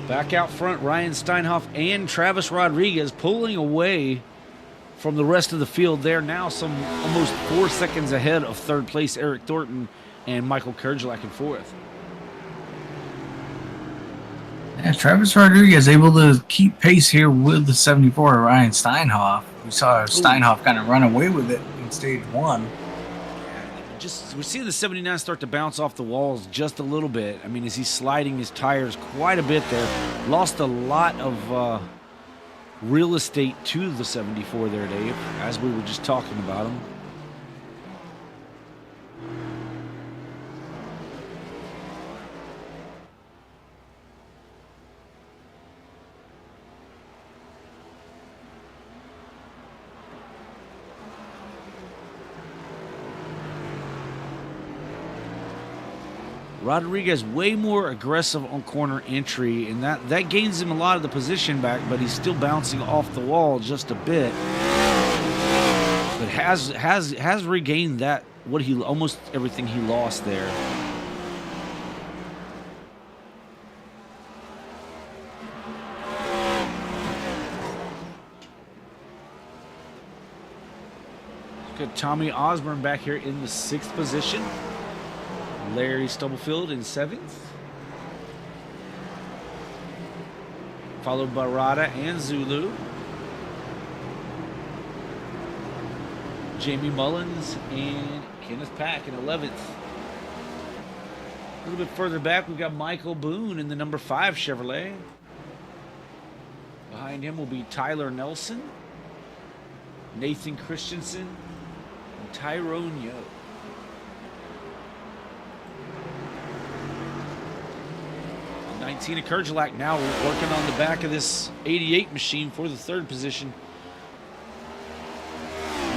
Back out front, Ryan Steinhoff and Travis Rodriguez pulling away from the rest of the field there. Now some almost 4 seconds ahead of third place Eric Thornton and Michael Kerjelak in fourth. Yeah, Travis Rodriguez able to keep pace here with the 74 Ryan Steinhoff. We saw Steinhoff kind of run away with it in stage 1. Just we're seeing the 79 start to bounce off the walls just a little bit. I mean, as he's sliding his tires quite a bit there. Lost a lot of real estate to the 74 there, Dave, as we were just talking about him. Rodriguez way more aggressive on corner entry, and that gains him a lot of the position back, but he's still bouncing off the wall just a bit. But has regained that almost everything he lost there. Got Tommy Osborne back here in the 6th position. Larry Stubblefield in 7th. Followed by Rada and Zulu. Jamie Mullins and Kenneth Pack in 11th. A little bit further back, we've got Michael Boone in the number 5 Chevrolet. Behind him will be Tyler Nelson, Nathan Christensen, and Tyrone Yo. 19 of Kerjelak now working on the back of this 88 machine for the 3rd position.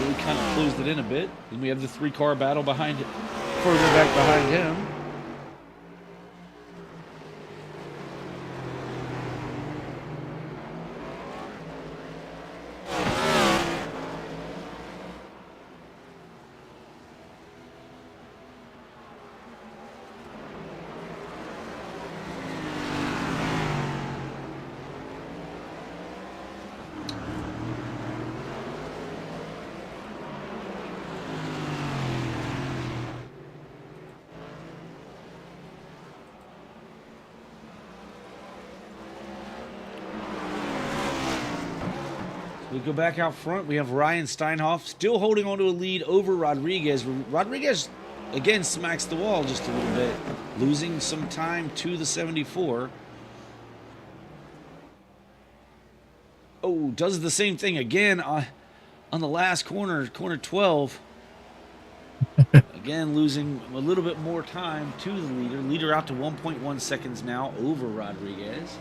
Really kind of closed it in a bit. And we have the 3-car battle behind it, further back behind him. We go back out front. We have Ryan Steinhoff still holding on to a lead over Rodriguez. Rodriguez, again, smacks the wall just a little bit, losing some time to the 74. Oh, does the same thing again on the last corner, corner 12. Again, losing a little bit more time to the leader. Leader out to 1.1 seconds now over Rodriguez.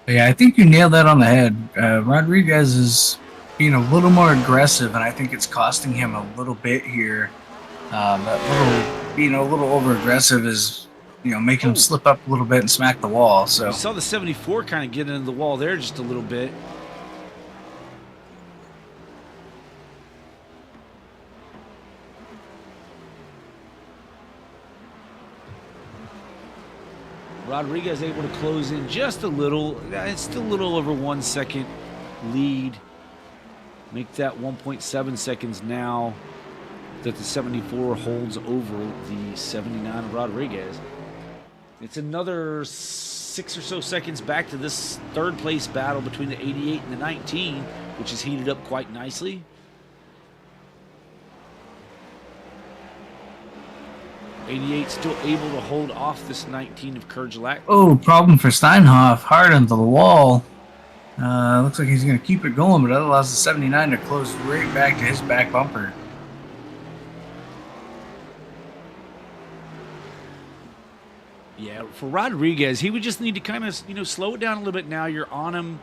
Yeah, I think you nailed that on the head. Rodriguez is being a little more aggressive, and I think it's costing him a little bit here. Being a little over aggressive is, making him slip up a little bit and smack the wall. So you saw the 74 kind of get into the wall there just a little bit. Rodriguez able to close in just a little. It's still a little over 1 second lead. Make that 1.7 seconds now that the 74 holds over the 79 of Rodriguez. It's another 6 or so seconds back to this third place battle between the 88 and the 19, which is heated up quite nicely. '88 still able to hold off this 19 of Kergelak. Oh, problem for Steinhoff. Hard into the wall. Looks like he's going to keep it going, but that allows the 79 to close right back to his back bumper. Yeah, for Rodriguez, he would just need to kind of, slow it down a little bit now. You're on him.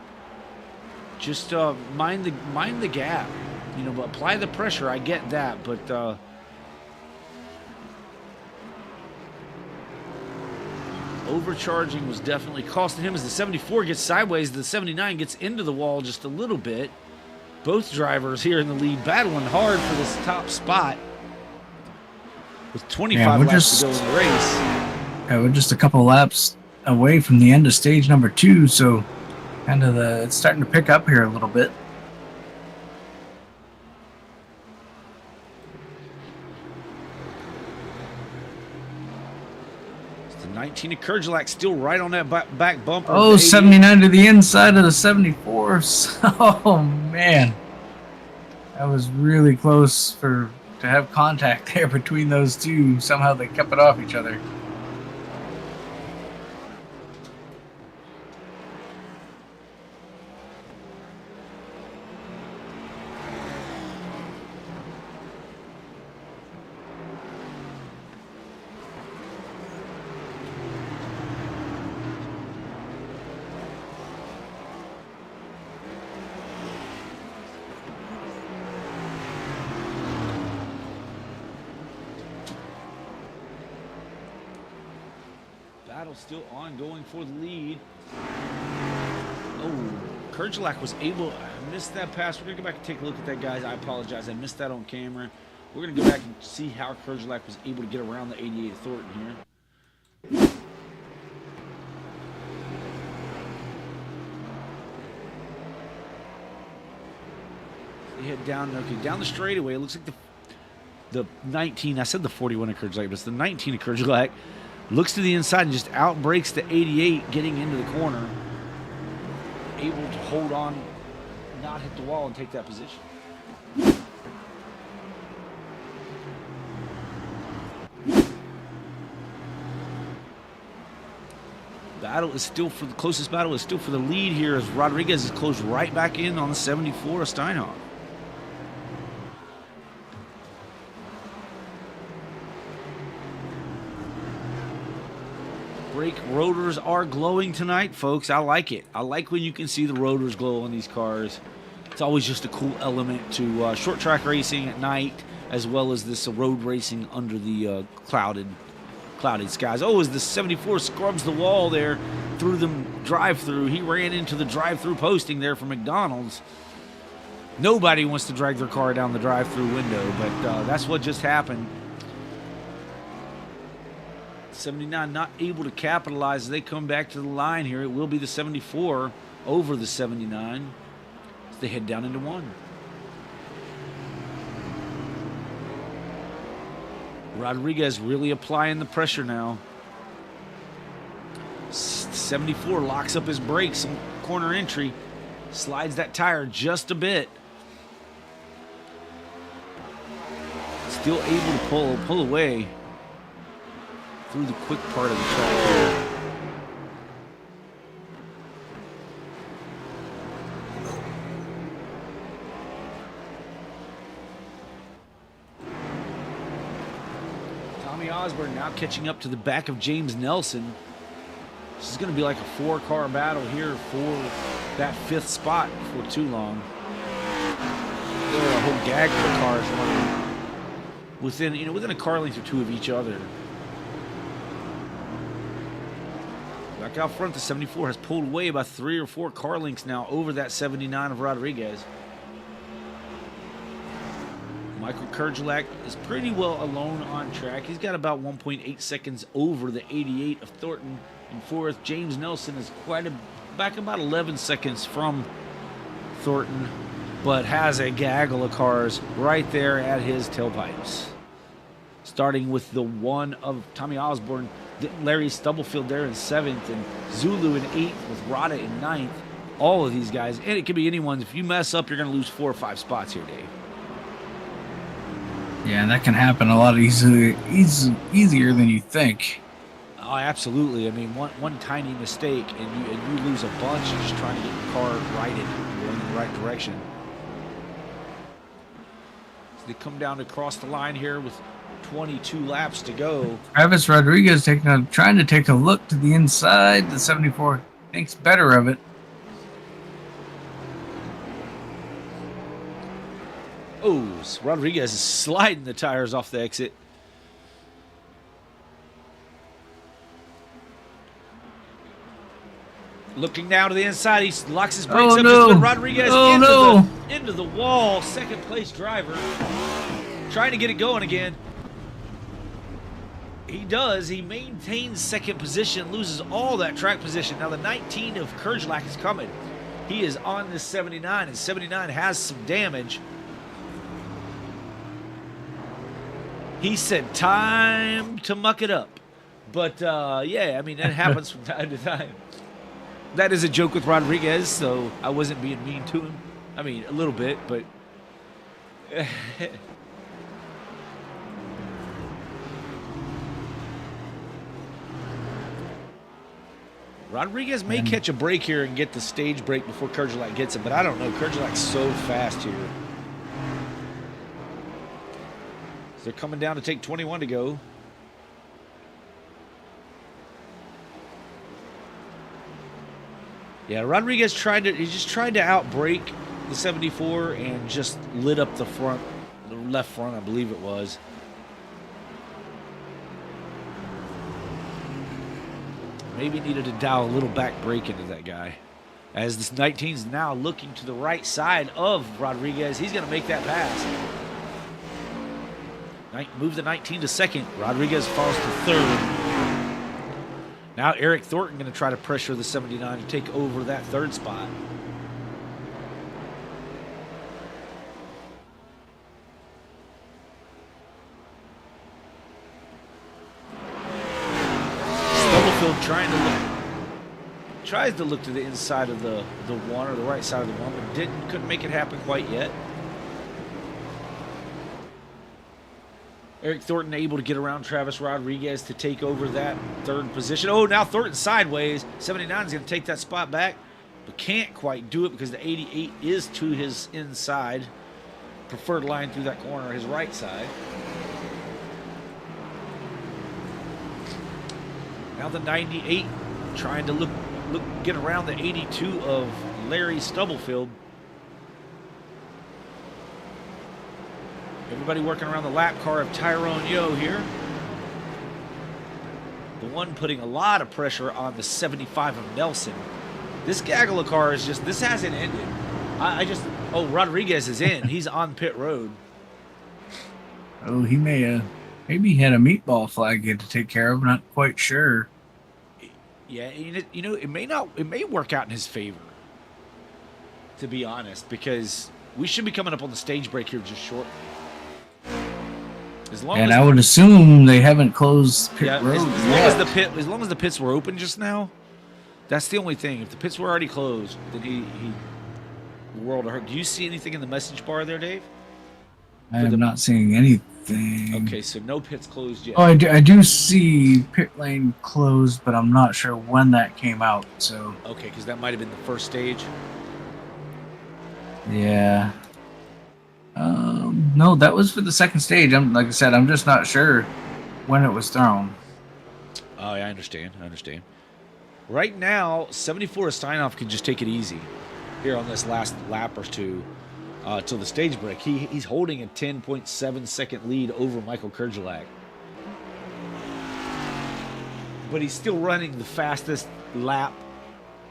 Just mind the gap. But apply the pressure. I get that, but overcharging was definitely costing him as the 74 gets sideways. The 79 gets into the wall just a little bit. Both drivers here in the lead battling hard for this top spot with 25 laps to go in the race. Yeah, we're just a couple laps away from the end of stage number 2, so it's starting to pick up here a little bit. The 19 of Kergelak still right on that back bumper. Oh, 79 to the inside of the 74. Oh, man. That was really close to have contact there between those two. Somehow they kept it off each other. Battle still ongoing for the lead. Oh, Kergelak was able. I missed that pass. We're gonna go back and take a look at that, guys. I apologize. I missed that on camera. We're gonna go back and see how Kergelak was able to get around the 88 of Thornton here. They head down. Okay, down the straightaway. It looks like the 19. I said the 41 of Kergelak, but it's the 19 of Kergelak. Looks to the inside and just outbreaks the 88 getting into the corner. Able to hold on, not hit the wall, and take that position. Battle is still for the closest battle is still for the lead here as Rodriguez is closed right back in on the 74 of Steinhoff. Brake rotors are glowing tonight, folks. I like it. I like when you can see the rotors glow on these cars. It's always just a cool element to short track racing at night, as well as this road racing under the clouded skies. Oh, as the 74 scrubs the wall there through the drive-through, he ran into the drive-through posting there for McDonald's. Nobody wants to drag their car down the drive-through window, but that's what just happened. 79 not able to capitalize as they come back to the line here. It will be the 74 over the 79 as they head down into one. Rodriguez really applying the pressure now. 74 locks up his brakes on corner entry, slides that tire just a bit. Still able to pull away through the quick part of the track here. Tommy Osborne now catching up to the back of James Nelson. This is going to be like a 4-car battle here for that 5th spot before too long. there are a whole gaggle of cars running within a car length or two of each other. Back out front, the 74 has pulled away about 3 or 4 car lengths now over that 79 of Rodriguez. Michael Kerjelak is pretty well alone on track. He's got about 1.8 seconds over the 88 of Thornton in fourth. James Nelson is back about 11 seconds from Thornton, but has a gaggle of cars right there at his tailpipes. Starting with the one of Tommy Osborne, Larry Stubblefield there in 7th, and Zulu in 8th with Rada in 9th. All of these guys, and it could be anyone's. If you mess up, you're going to lose 4 or 5 spots here, Dave. Yeah, that can happen a lot easier than you think. Oh, absolutely. I mean, one tiny mistake, and you lose a bunch just trying to get your car righted, going in the right direction. So they come down across the line here with 22 laps to go. Travis Rodriguez trying to take a look to the inside. The 74 thinks better of it. Oh, Rodriguez is sliding the tires off the exit. Looking down to the inside, he locks his brakes up. No. Just Rodriguez into the wall. Second place driver trying to get it going again. He does. He maintains second position, loses all that track position. Now the 19 of Kerjelak is coming. He is on this 79, and 79 has some damage. He said, time to muck it up. But, yeah, I mean, that happens from time to time. That is a joke with Rodriguez, so I wasn't being mean to him. I mean, a little bit, but... Rodriguez may catch a break here and get the stage break before Kerjelak gets it, but I don't know. Kerjelak's so fast here. They're coming down to take 21 to go. Yeah, Rodriguez just tried to outbrake the 74 and just lit up the left front, I believe it was. Maybe needed to dial a little back brake into that guy. As this 19's now looking to the right side of Rodriguez, he's going to make that pass. Move the 19 to second. Rodriguez falls to third. Now Eric Thornton going to try to pressure the 79 to take over that third spot. Stubblefield tries to look to the inside of the one or the right side of the one, but couldn't make it happen quite yet. Eric Thornton able to get around Travis Rodriguez to take over that third position. Oh, now Thornton sideways. 79 is going to take that spot back, but can't quite do it because the 88 is to his inside. Preferred line through that corner, his right side. Now the 98 trying to get around the 82 of Larry Stubblefield. Everybody working around the lap car of Tyrone Yo here. The one putting a lot of pressure on the 75 of Nelson. This gaggle of cars this hasn't ended. Rodriguez is in. He's on pit road. Oh, he maybe he had a meatball flag he had to take care of. Not quite sure. Yeah, it may work out in his favor, to be honest, we should be coming up on the stage break here just shortly. I would assume they haven't closed pit road as long as the pits were open just now, that's the only thing. If the pits were already closed, then the world of hurt. Do you see anything in the message bar there, Dave? I am not seeing anything. Okay, so no pits closed yet. Oh, I do see pit lane closed, but I'm not sure when that came out. So okay, because that might have been the first stage. Yeah. No, that was for the second stage. Like I said, I'm just not sure when it was thrown. Oh, yeah, I understand. Right now, 74 Steinhoff can just take it easy here on this last lap or two. till the stage break. He's holding a 10.7 second lead over Michael Kerjelak. But he's still running the fastest lap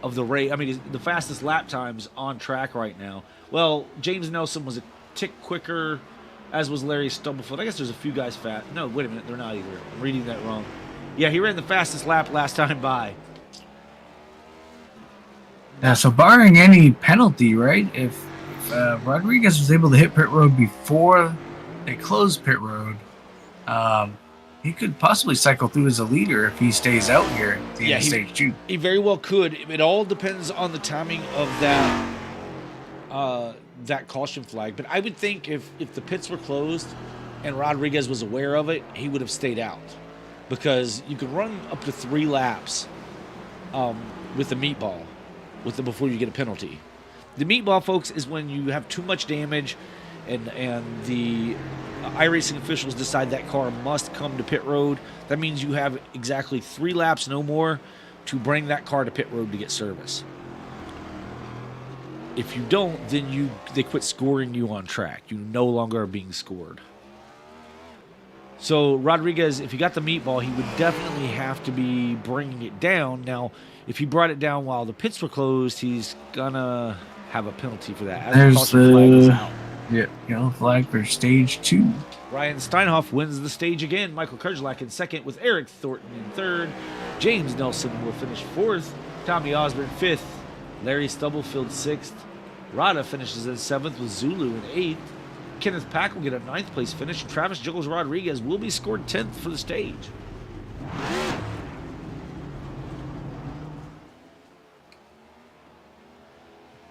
of the race. I mean, the fastest lap times on track right now. Well, James Nelson was a tick quicker, as was Larry Stubblefield. I guess there's a few guys fat. No, wait a minute. They're not either. I'm reading that wrong. Yeah, he ran the fastest lap last time by. Yeah, so barring any penalty, right? If Rodriguez was able to hit pit road before they closed pit road, he could possibly cycle through as a leader if he stays out here at the end of stage 2. He very well could. It all depends on the timing of that caution flag. But I would think if the pits were closed and Rodriguez was aware of it, he would have stayed out. Because you can run up to 3 laps with the meatball before you get a penalty. The meatball, folks, is when you have too much damage and the iRacing officials decide that car must come to pit road. That means you have exactly 3 laps, no more, to bring that car to pit road to get service. If you don't, then they quit scoring you on track. You no longer are being scored. So Rodriguez, if he got the meatball, he would definitely have to be bringing it down. Now, if he brought it down while the pits were closed, he's gonna have a penalty for that. There's the yellow flag for stage 2. Ryan Steinhoff wins the stage again. Michael Kerjelak in second, with Eric Thornton in third. James Nelson will finish 4th. Tommy Osborne 5th. Larry Stubblefield 6th. Rada finishes in 7th, with Zulu in 8th. Kenneth Pack will get a 9th place finish, and Travis Juggles Rodriguez will be scored 10th for the stage.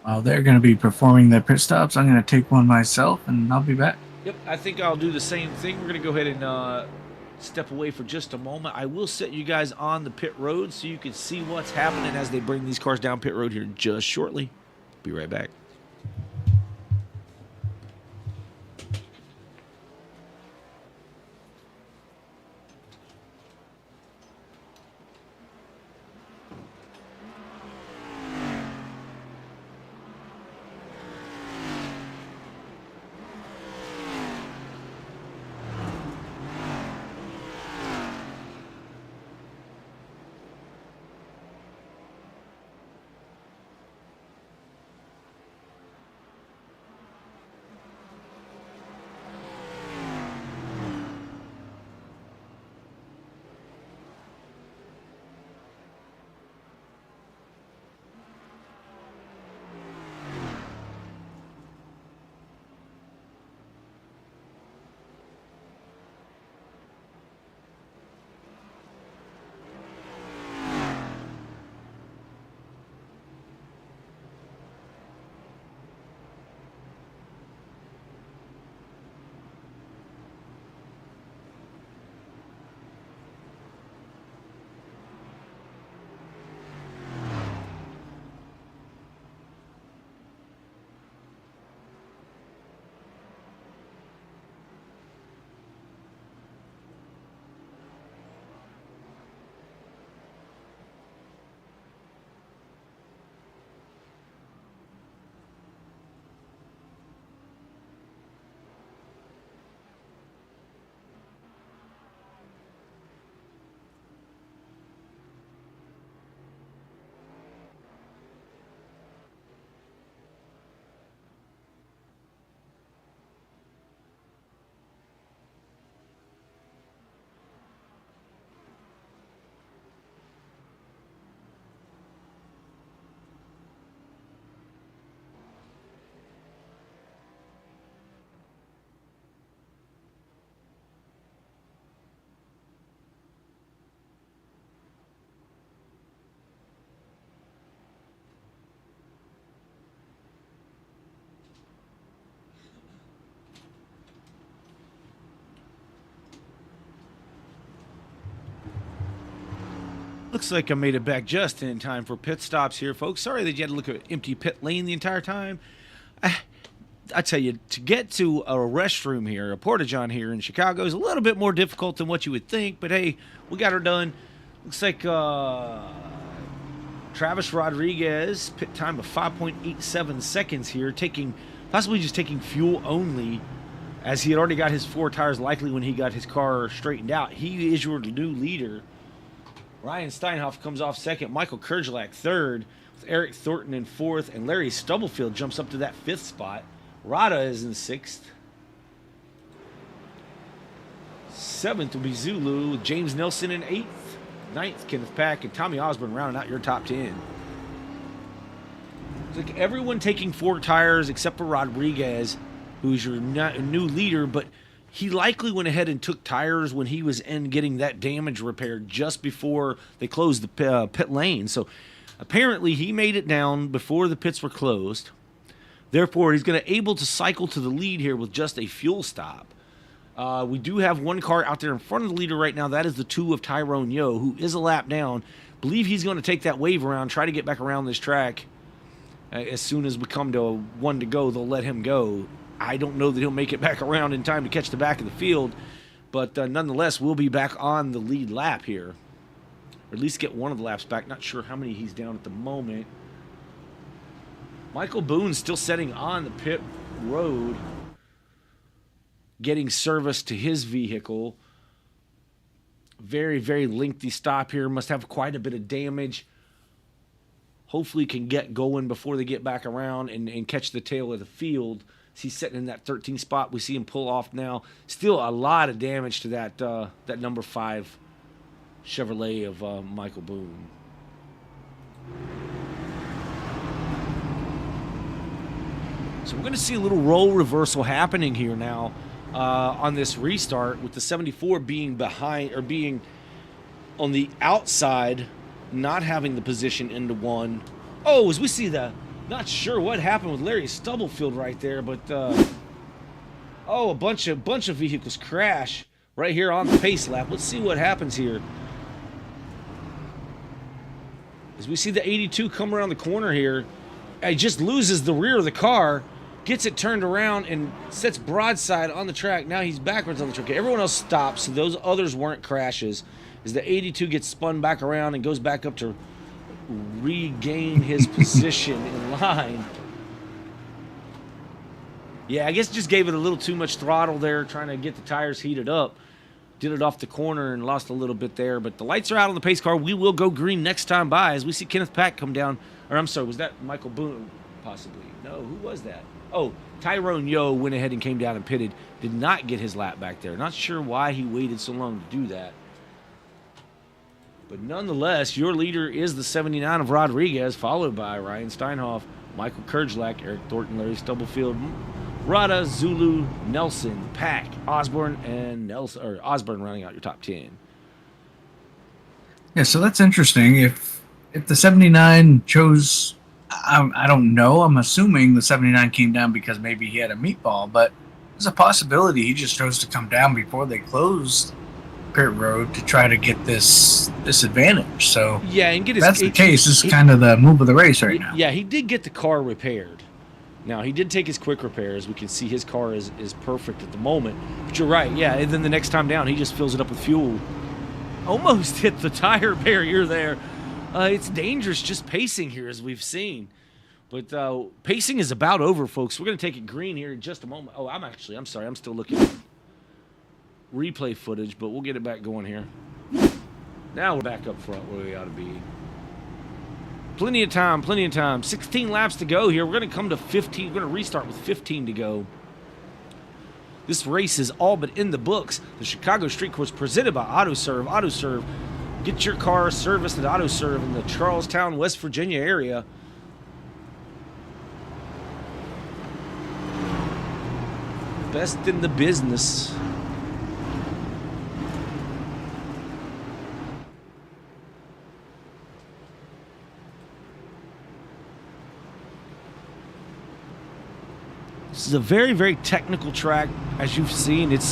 While they're going to be performing their pit stops, I'm going to take one myself, and I'll be back. Yep, I think I'll do the same thing. We're going to go ahead and step away for just a moment. I will set you guys on the pit road so you can see what's happening as they bring these cars down pit road here just shortly. Be right back. Looks like I made it back just in time for pit stops here, folks. Sorry that you had to look at an empty pit lane the entire time. I tell you, to get to a restroom here, a porta-john here in Chicago is a little bit more difficult than what you would think, but hey, we got her done. Looks like Travis Rodriguez, pit time of 5.87 seconds here, taking possibly just taking fuel only, as he had already got his 4 tires likely when he got his car straightened out. He is your new leader. Ryan Steinhoff comes off second. Michael Kerjlak third, with Eric Thornton in fourth, and Larry Stubblefield jumps up to that 5th spot. Rada is in 6th. 7th will be Zulu, with James Nelson in 8th. 9th, Kenneth Pack, and Tommy Osborne rounding out your top 10. It's like everyone taking 4 tires except for Rodriguez, who's your new leader, but he likely went ahead and took tires when he was in getting that damage repaired just before they closed the pit lane. So apparently he made it down before the pits were closed. Therefore, he's going to able to cycle to the lead here with just a fuel stop. We do have one car out there in front of the leader right now. That is the 2 of Tyrone Yo, who is a lap down. Believe he's going to take that wave around, try to get back around this track. As soon as we come to 1 to go, they'll let him go. I don't know that he'll make it back around in time to catch the back of the field, but nonetheless, we'll be back on the lead lap here, or at least get one of the laps back. Not sure how many he's down at the moment. Michael Boone still sitting on the pit road, getting service to his vehicle. Very, very lengthy stop here. Must have quite a bit of damage. Hopefully can get going before they get back around and catch the tail of the field. He's sitting in that 13th spot. We see him pull off now. Still a lot of damage to that number 5 Chevrolet of Michael Boone. So we're going to see a little role reversal happening here now on this restart, with the 74 being behind, or being on the outside, not having the position into 1. Oh, as we see the... Not sure what happened with Larry Stubblefield right there, but a bunch of vehicles crash right here on the pace lap. Let's see what happens here. As we see the 82 come around the corner here, he just loses the rear of the car, gets it turned around, and sits broadside on the track. Now he's backwards on the track. Everyone else stops, so those others weren't crashes. As the 82 gets spun back around and goes back up to regain his position in line. Yeah, I guess just gave it a little too much throttle there, trying to get the tires heated up. Did it off the corner and lost a little bit there, but the lights are out on the pace car. We will go green next time by, as we see Kenneth Pack come down. Or I'm sorry, was that Michael Boone? Possibly. No, who was that? Oh, Tyrone Yo went ahead and came down and pitted. Did not get his lap back there. Not sure why he waited so long to do that. But nonetheless, your leader is the 79 of Rodriguez, followed by Ryan Steinhoff, Michael Kerjlak, Eric Thornton, Larry Stubblefield, Rada, Zulu, Nelson, Pack, Osborne, and Nelson, or Osborne rounding out your top 10. Yeah, so that's interesting. If the 79 chose, I don't know. I'm assuming the 79 came down because maybe he had a meatball, but there's a possibility he just chose to come down before they closed pit road to try to get this advantage. So yeah, and get his, that's the case. This is kind of the move of the race right now. Yeah, he did get the car repaired. Now, he did take his quick repairs. We can see his car is perfect at the moment. But you're right, yeah, and then the next time down, he just fills it up with fuel. Almost hit the tire barrier there. It's dangerous just pacing here, as we've seen. But pacing is about over, folks. We're going to take it green here in just a moment. Oh, I'm sorry. I'm still looking at replay footage, but we'll get it back going here. Now we're back up front where we ought to be. Plenty of time. 16 laps to go here. We're going to come to 15. We're going to restart with 15 to go. This race is all but in the books. The Chicago Street Course presented by AutoServ. AutoServ, get your car serviced at AutoServ in the Charlestown, West Virginia area. Best in the business. This is a very, very technical track, as you've seen. It's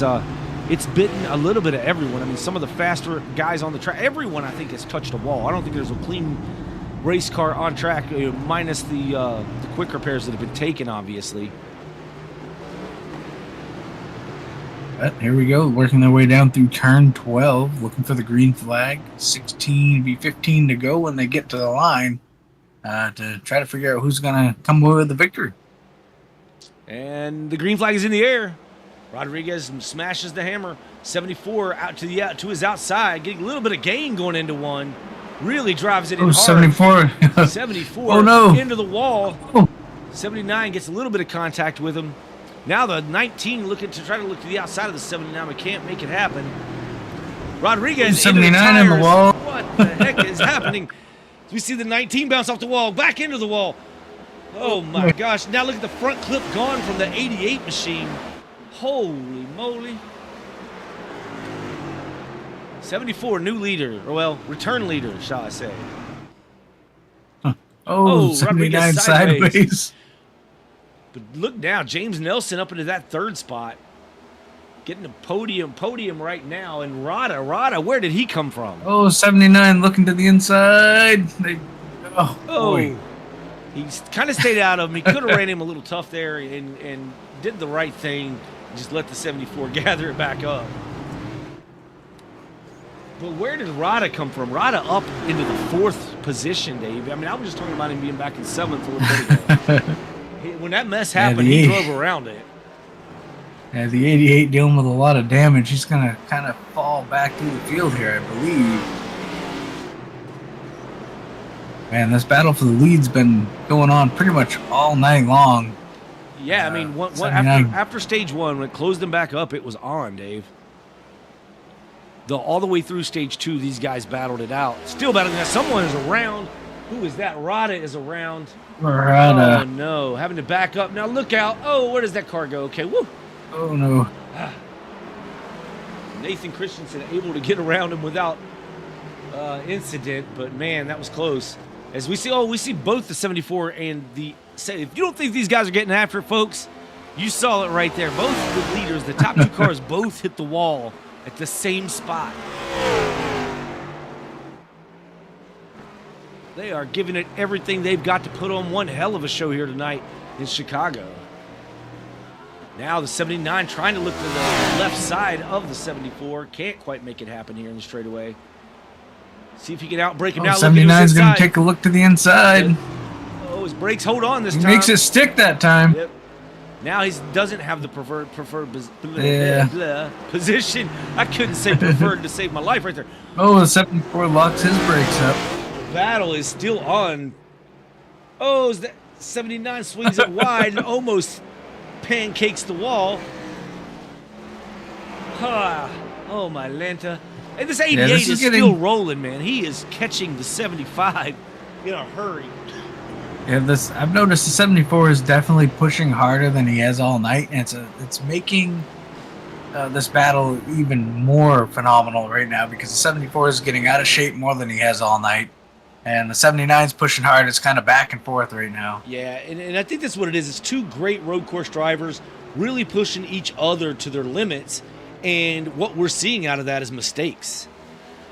bitten a little bit of everyone. I mean, some of the faster guys on the track, everyone I think has touched a wall. I don't think there's a clean race car on track, minus the quick repairs that have been taken, obviously. But here we go, working their way down through turn 12, looking for the green flag. 16, be 15 to go when they get to the line to try to figure out who's going to come away with the victory. And the green flag is in the air. Rodriguez smashes the hammer. 74 out to his outside, getting a little bit of gain going into one. Really drives it in hard. 74. 74 Oh, no. into the wall. Oh. 79 gets a little bit of contact with him. Now the 19 looking to try to look to the outside of the 79, but can't make it happen. Rodriguez 79 in the wall. What the heck is happening? We see the 19 bounce off the wall, back into the wall. Oh my gosh. Now look at the front clip gone from the 88 machine. Holy moly. 74, new leader, or well, return leader, shall I say. Oh, 79 sideways. But look now, James Nelson up into that third spot. Getting the podium right now. And Rada, where did he come from? Oh, 79 looking to the inside. Boy. He's kind of stayed out of him. He could have ran him a little tough there and did the right thing. Just let the 74 gather it back up. But where did Rada come from? Rada up into the 4th position, Dave. I mean, I was just talking about him being back in 7th a little bit ago. When that mess happened, he drove around it. Yeah, the 88 dealing with a lot of damage. He's going to kind of fall back through the field here, I believe. Man, this battle for the lead's been going on pretty much all night long. Yeah, I mean, after stage 1, when it closed them back up, it was on, Dave. All the way through stage 2, these guys battled it out. Still battling that. Someone is around. Who is that? Rada is around. Rada. Oh, no. Having to back up. Now, look out. Oh, where does that car go? Okay, woo. Oh, no. Nathan Christensen able to get around him without incident, but, man, that was close. As we see both the 74 and the... If you don't think these guys are getting after it, folks, you saw it right there. Both the leaders, the top 2 cars, both hit the wall at the same spot. They are giving it everything they've got to put on one hell of a show here tonight in Chicago. Now the 79 trying to look to the left side of the 74. Can't quite make it happen here in the straightaway. See if he can outbrake him now. 79's going to take a look to the inside. Yep. Oh, his brakes hold on this time. He makes it stick that time. Yep. Now he doesn't have the preferred position. I couldn't say preferred to save my life right there. Oh, the 74 locks his brakes up. The battle is still on. Oh, that 79 swings it wide and almost pancakes the wall. Oh, my Lanta. And this 88 is still rolling, man. He is catching the 75 in a hurry. Yeah, I've noticed the 74 is definitely pushing harder than he has all night, and it's making this battle even more phenomenal right now because the 74 is getting out of shape more than he has all night, and the 79 is pushing hard. It's kind of back and forth right now. Yeah, and I think that's what it is. It's 2 great road course drivers really pushing each other to their limits, and what we're seeing out of that is mistakes.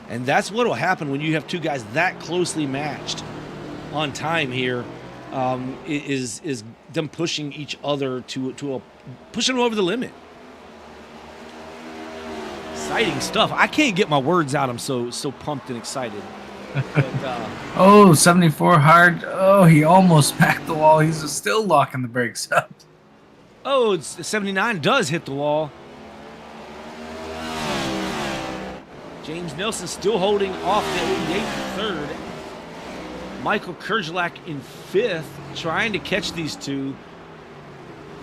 And that's what will happen when you have 2 guys that closely matched on time here. Is them pushing each other to pushing them over the limit. Exciting stuff. I can't get my words out. I'm so pumped and excited. But, 74 hard. Oh, he almost smacked the wall. He's still locking the brakes up. Oh, 79 does hit the wall. James Nelson still holding off the 88 third. Michael Kerjelak in 5th, trying to catch these 2.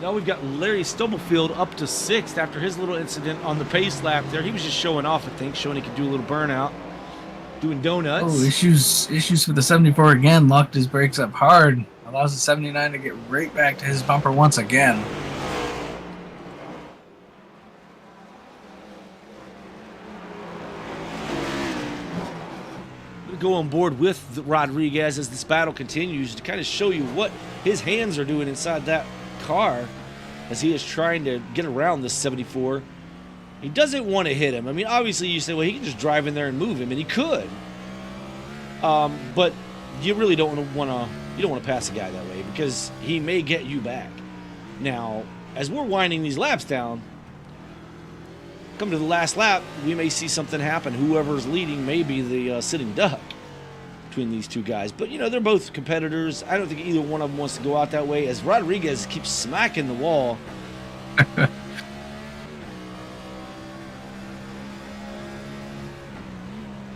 Now we've got Larry Stubblefield up to 6th after his little incident on the pace lap there. He was just showing off, I think, showing he could do a little burnout, doing donuts. Oh, issues for the 74 again. Locked his brakes up hard. Allows the 79 to get right back to his bumper once again. Go on board with Rodriguez as this battle continues to kind of show you what his hands are doing inside that car as he is trying to get around this 74. He doesn't want to hit him. I mean, obviously you say, well, he can just drive in there and move him, and he could. But you really don't want to pass a guy that way because he may get you back. Now, as we're winding these laps down, come to the last lap, we may see something happen. Whoever's leading may be the sitting duck. between these two guys. But, you know, they're both competitors. I don't think either one of them wants to go out that way, as Rodriguez keeps smacking the wall.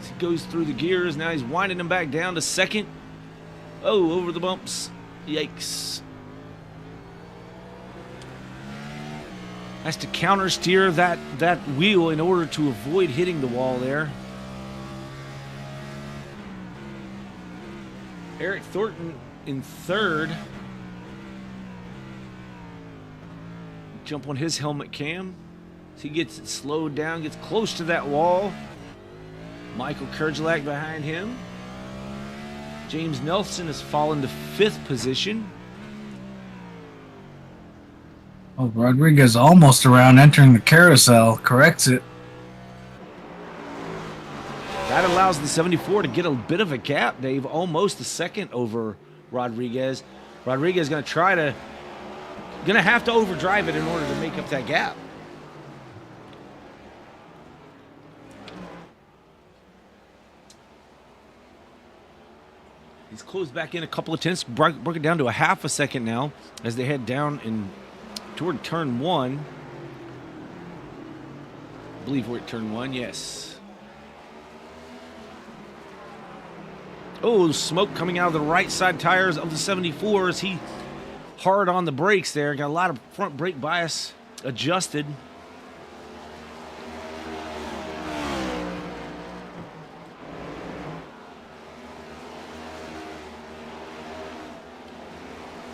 He goes through the gears. Now he's winding them back down to second. Oh, over the bumps. Yikes. Has to counter steer that wheel in order to avoid hitting the wall there. Eric Thornton in third. Jump on his helmet cam. So he gets it slowed down, gets close to that wall. Michael Kerjelak behind him. James Nelson has fallen to 5th position. Oh, Rodriguez almost around entering the carousel. Corrects it. That allows the 74 to get a bit of a gap, Dave. Almost a second over Rodriguez. Rodriguez going to have to overdrive it in order to make up that gap. He's closed back in a couple of tenths, broke it down to a half a second now as they head down toward turn 1. I believe we're at turn 1, yes. Oh, smoke coming out of the right side tires of the 74 as he hard on the brakes there. Got a lot of front brake bias adjusted.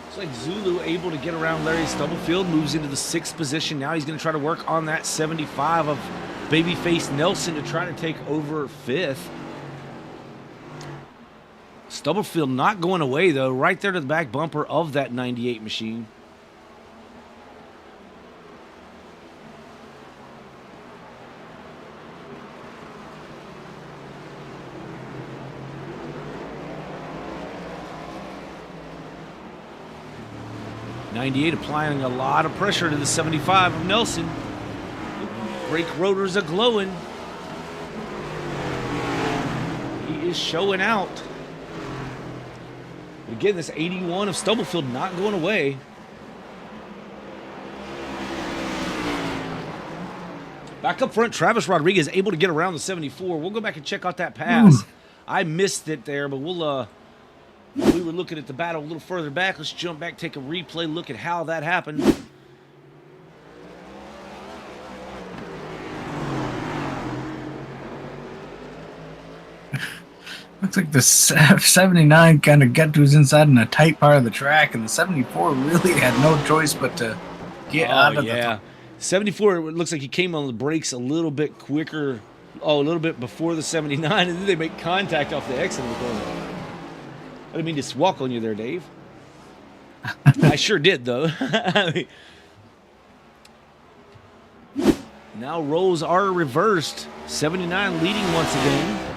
Looks like Zulu able to get around Larry Stubblefield, moves into the 6th position. Now he's going to try to work on that 75 of babyface Nelson to try to take over 5th. Stubblefield not going away, though, right there to the back bumper of that 98 machine. '98 applying a lot of pressure to the 75 of Nelson. Brake rotors are glowing. He is showing out. Again, this 81 of Stubblefield not going away. Back up front, Travis Rodriguez able to get around the 74. We'll go back and check out that pass. I missed it there, but we were looking at the battle a little further back. Let's jump back, take a replay, look at how that happened. Looks like the 79 kind of got to his inside in a tight part of the track, and the 74 really had no choice but to get out of the... 74, it looks like he came on the brakes a little bit quicker, a little bit before the 79, and then they make contact off the exit of the corner. I didn't mean to walk on you there, Dave. I sure did, though. Now roles are reversed. 79 leading once again.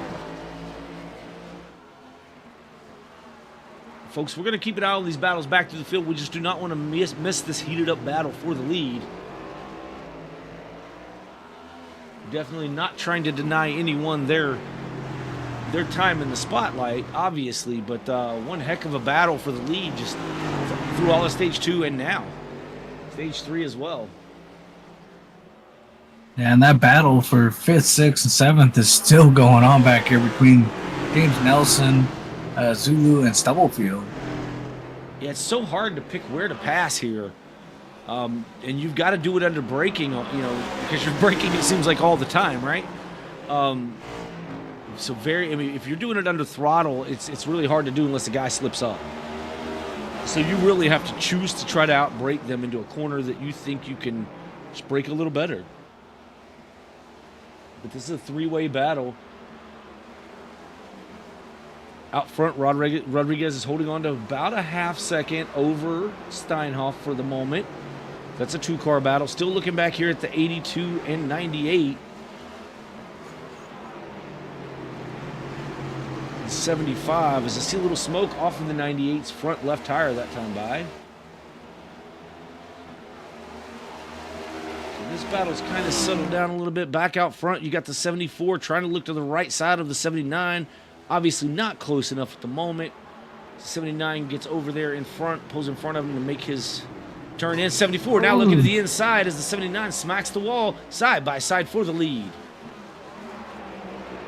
Folks, we're going to keep an eye on these battles back to the field. We just do not want to miss this heated up battle for the lead. Definitely not trying to deny anyone their time in the spotlight, obviously, but one heck of a battle for the lead just through all of Stage 2 and now Stage 3 as well. Yeah, and that battle for 5th, 6th, and 7th is still going on back here between James Nelson, Zulu, and Stubblefield. Yeah, it's so hard to pick where to pass here. And you've got to do it under braking, because you're braking, it seems like, all the time, right? If you're doing it under throttle, it's really hard to do unless the guy slips up. So you really have to choose to try to outbrake them into a corner that you think you can just brake a little better. But this is a three-way battle. Out front, Rodriguez is holding on to about a half second over Steinhoff for the moment. That's a two-car battle. Still looking back here at the 82 and 98. 75 as I see a little smoke off of the 98's front left tire that time by. So this battle's kind of settled down a little bit. Back out front, you got the 74 trying to look to the right side of the 79. Obviously not close enough at the moment. 79 gets over there in front, pulls in front of him to make his turn in. 74 now looking to the inside as the 79 smacks the wall side by side for the lead.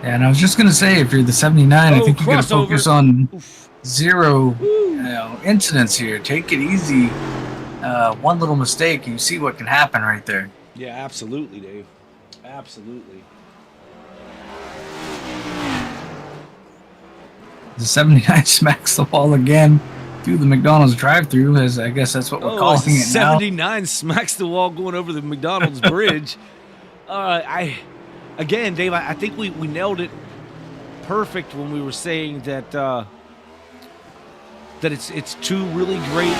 Yeah, and I was just going to say, if you're the 79, I think you got to focus on zero incidents here. Take it easy. One little mistake, you see what can happen right there. Yeah, absolutely, Dave. Absolutely. The 79 smacks the wall again through the McDonald's drive-thru, as I guess that's what we're calling it now. 79 smacks the wall going over the McDonald's bridge. Again, Dave, I think we nailed it perfect when we were saying that that it's two really great,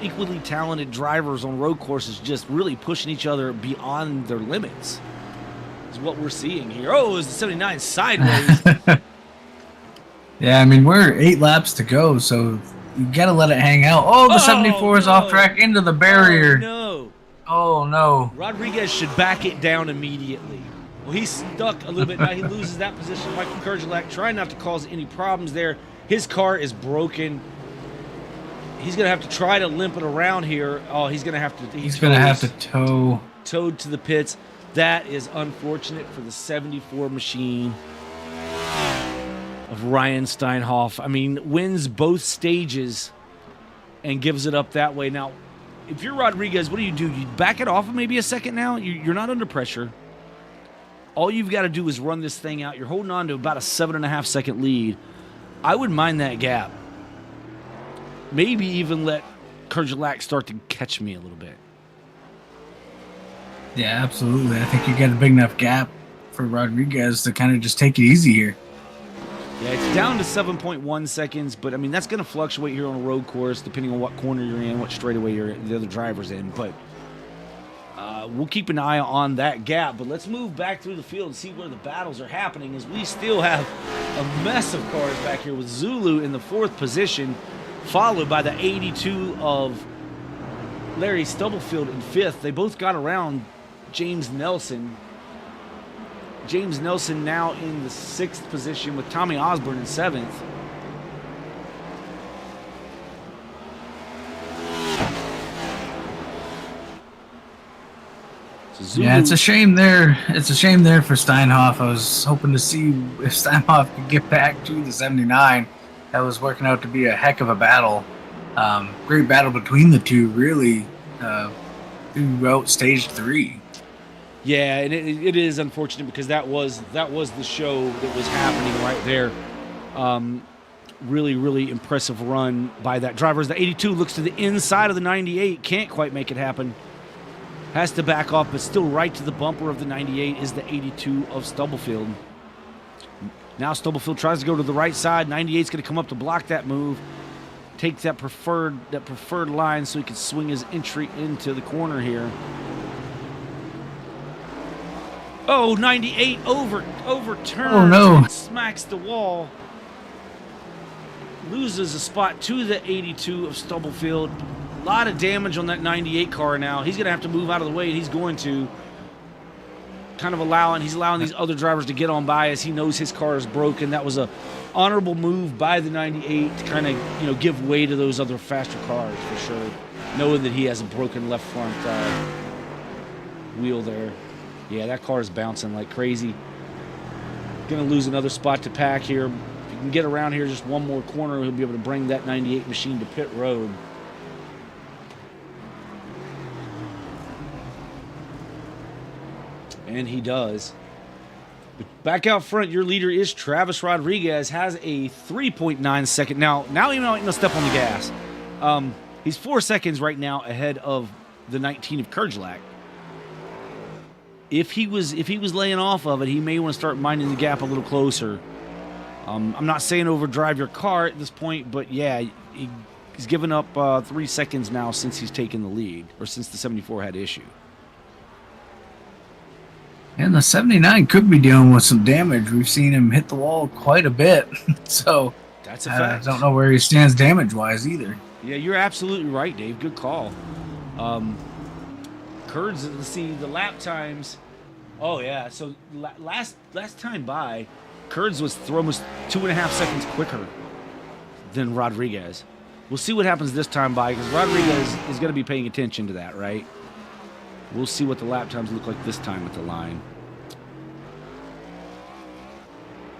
equally talented drivers on road courses just really pushing each other beyond their limits. Is what we're seeing here. Oh, is the 79 sideways? Yeah, I mean, we're 8 laps to go, so you got to let it hang out. Oh, the 74 is off track into the barrier. Oh, no. Rodriguez should back it down immediately. Well, he's stuck a little bit now. He loses that position. Michael Kurgelak trying not to cause any problems there. His car is broken. He's going to have to try to limp it around here. Oh, he's going to have to... He's going to have to tow. Towed to the pits. That is unfortunate for the 74 machine of Ryan Steinhoff. I mean, wins both stages and gives it up that way. Now, if you're Rodriguez, what do? You back it off maybe a second now? You're not under pressure. All you've got to do is run this thing out. You're holding on to about a 7.5 second lead. I would mind that gap. Maybe even let Kurgelak start to catch me a little bit. Yeah, absolutely. I think you got a big enough gap for Rodriguez to kind of just take it easy here. Yeah, it's down to 7.1 seconds, but I mean, that's going to fluctuate here on a road course depending on what corner you're in, what straightaway the other driver's in. But we'll keep an eye on that gap. But let's move back through the field and see where the battles are happening, as we still have a mess of cars back here with Zulu in the 4th position, followed by the 82 of Larry Stubblefield in 5th. They both got around James Nelson. James Nelson now in the 6th position with Tommy Osborne in 7th. So yeah, it's a shame there. It's a shame there for Steinhoff. I was hoping to see if Steinhoff could get back to the 79. That was working out to be a heck of a battle. Great battle between the two, really, throughout stage 3. Yeah, and it is unfortunate because that was the show that was happening right there. Really, really impressive run by that driver. As the 82 looks to the inside of the 98, can't quite make it happen. Has to back off, but still right to the bumper of the 98 is the 82 of Stubblefield. Now Stubblefield tries to go to the right side. 98's going to come up to block that move. Take that preferred line so he can swing his entry into the corner here. Oh, 98 overturns. Oh, no. And smacks the wall. Loses a spot to the 82 of Stubblefield. A lot of damage on that 98 car now. He's going to have to move out of the way, and he's going to kind of allowing these other drivers to get on by as he knows his car is broken. That was a honorable move by the 98 to kind of, give way to those other faster cars for sure, knowing that he has a broken left front wheel there. Yeah, that car is bouncing like crazy. Going to lose another spot to Pack here. If he can get around here just one more corner, he'll be able to bring that 98 machine to pit road. And he does. But back out front, your leader is Travis Rodriguez. Has a 3.9 second. Now even though no step on the gas. He's 4 seconds right now ahead of the 19 of Kurgelak. If he was laying off of it, he may want to start minding the gap a little closer. I'm not saying overdrive your car at this point, but yeah, he's given up 3 seconds now since he's taken the lead, or since the 74 had issue. And the 79 could be dealing with some damage. We've seen him hit the wall quite a bit. So that's a fact. I don't know where he stands damage-wise either. Yeah, you're absolutely right, Dave. Good call. Kurds, let's see the lap times. Oh yeah, so last time by, Kurds was almost 2.5 seconds quicker than Rodriguez. We'll see what happens this time by, because Rodriguez is going to be paying attention to that, right? We'll see what the lap times look like this time at the line.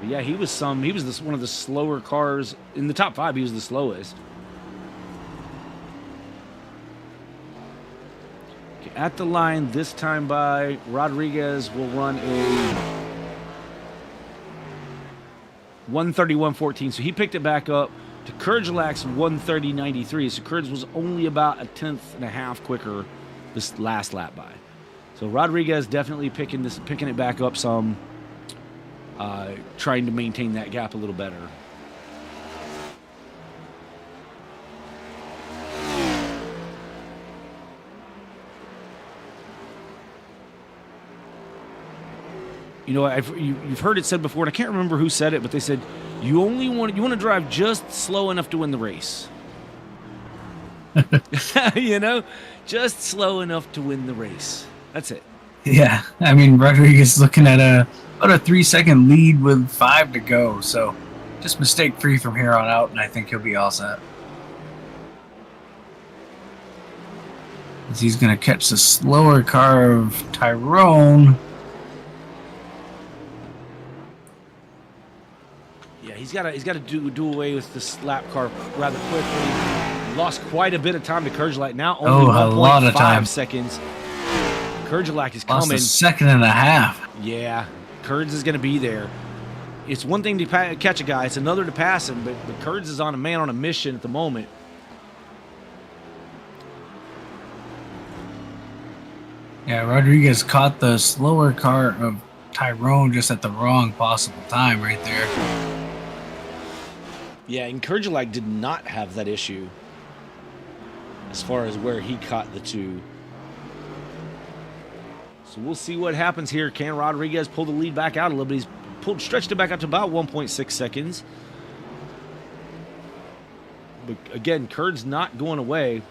But yeah, he was one of the slower cars in the top 5. He was the slowest. Okay, at the line this time by, Rodriguez will run a 1:31.14. So he picked it back up to Kurgelak's 1:30.93. So Kurds was only about a 1/10.5 quicker this last lap by. So Rodriguez definitely picking it back up some. Trying to maintain that gap a little better. You know, you've heard it said before, and I can't remember who said it, but they said you want to drive just slow enough to win the race. You know, just slow enough to win the race. That's it. Yeah, I mean, Rodriguez is looking at about a 3-second lead with 5 to go, so just mistake free from here on out, and I think he'll be all set. As he's going to catch the slower car of Tyrone. Yeah, he's got to do away with this lap car rather quickly. Lost quite a bit of time to Kurgelak. Now only 1.5 seconds. Kurgelak is coming. Lost a second and a half. Yeah, Kurds is going to be there. It's one thing to catch a guy. It's another to pass him, but Kurds is on a mission at the moment. Yeah, Rodriguez caught the slower car of Tyrone just at the wrong possible time right there. Yeah, and Kurgelak did not have that issue as far as where he caught the two. So we'll see what happens here. Can Rodriguez pull the lead back out a little bit? He's stretched it back out to about 1.6 seconds. But again, Kurds not going away.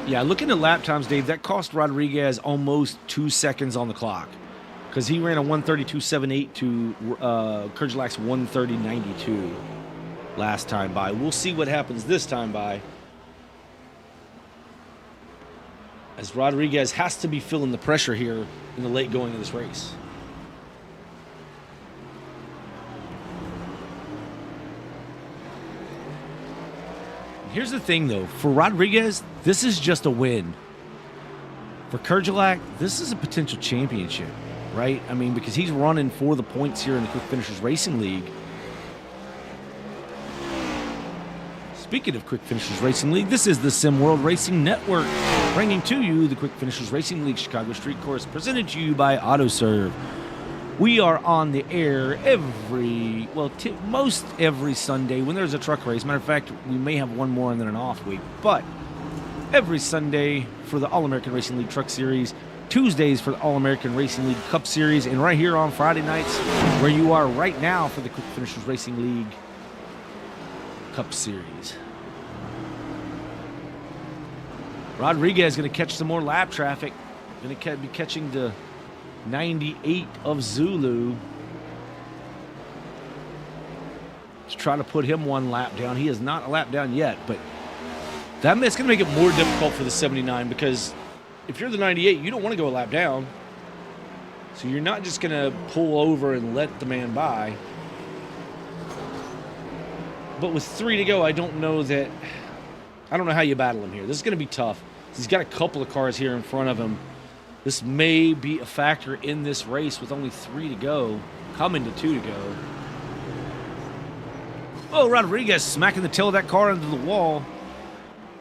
Yeah, looking at lap times, Dave, that cost Rodriguez almost 2 seconds on the clock, because he ran a 1:32.78 to Kurgelak's 1:30.92 last time by. We'll see what happens this time by, as Rodriguez has to be feeling the pressure here in the late going of this race. Here's the thing, though. For Rodriguez, this is just a win. For Kurgelak, this is a potential championship, right? I mean, because he's running for the points here in the Quick Finishers Racing League. Speaking of Quick Finishers Racing League, this is the Sim World Racing Network, bringing to you the Quick Finishers Racing League Chicago Street Course, presented to you by AutoServ. We are on the air most every Sunday when there's a truck race. Matter of fact, we may have one more and then an off week, but every Sunday for the All-American Racing League Truck Series, Tuesdays for the All-American Racing League Cup Series, and right here on Friday nights, where you are right now for the Quick Finishers Racing League Cup Series. Rodriguez is going to catch some more lap traffic. Going to be catching the 98 of Zulu. Let's try to put him one lap down. He is not a lap down yet, but it's going to make it more difficult for the 79, because if you're the 98, you don't want to go a lap down. So you're not just going to pull over and let the man by. But with 3 to go, I don't know how you battle him here. This is going to be tough. He's got a couple of cars here in front of him. This may be a factor in this race with only 3 to go, coming to 2 to go. Oh, Rodriguez smacking the tail of that car into the wall.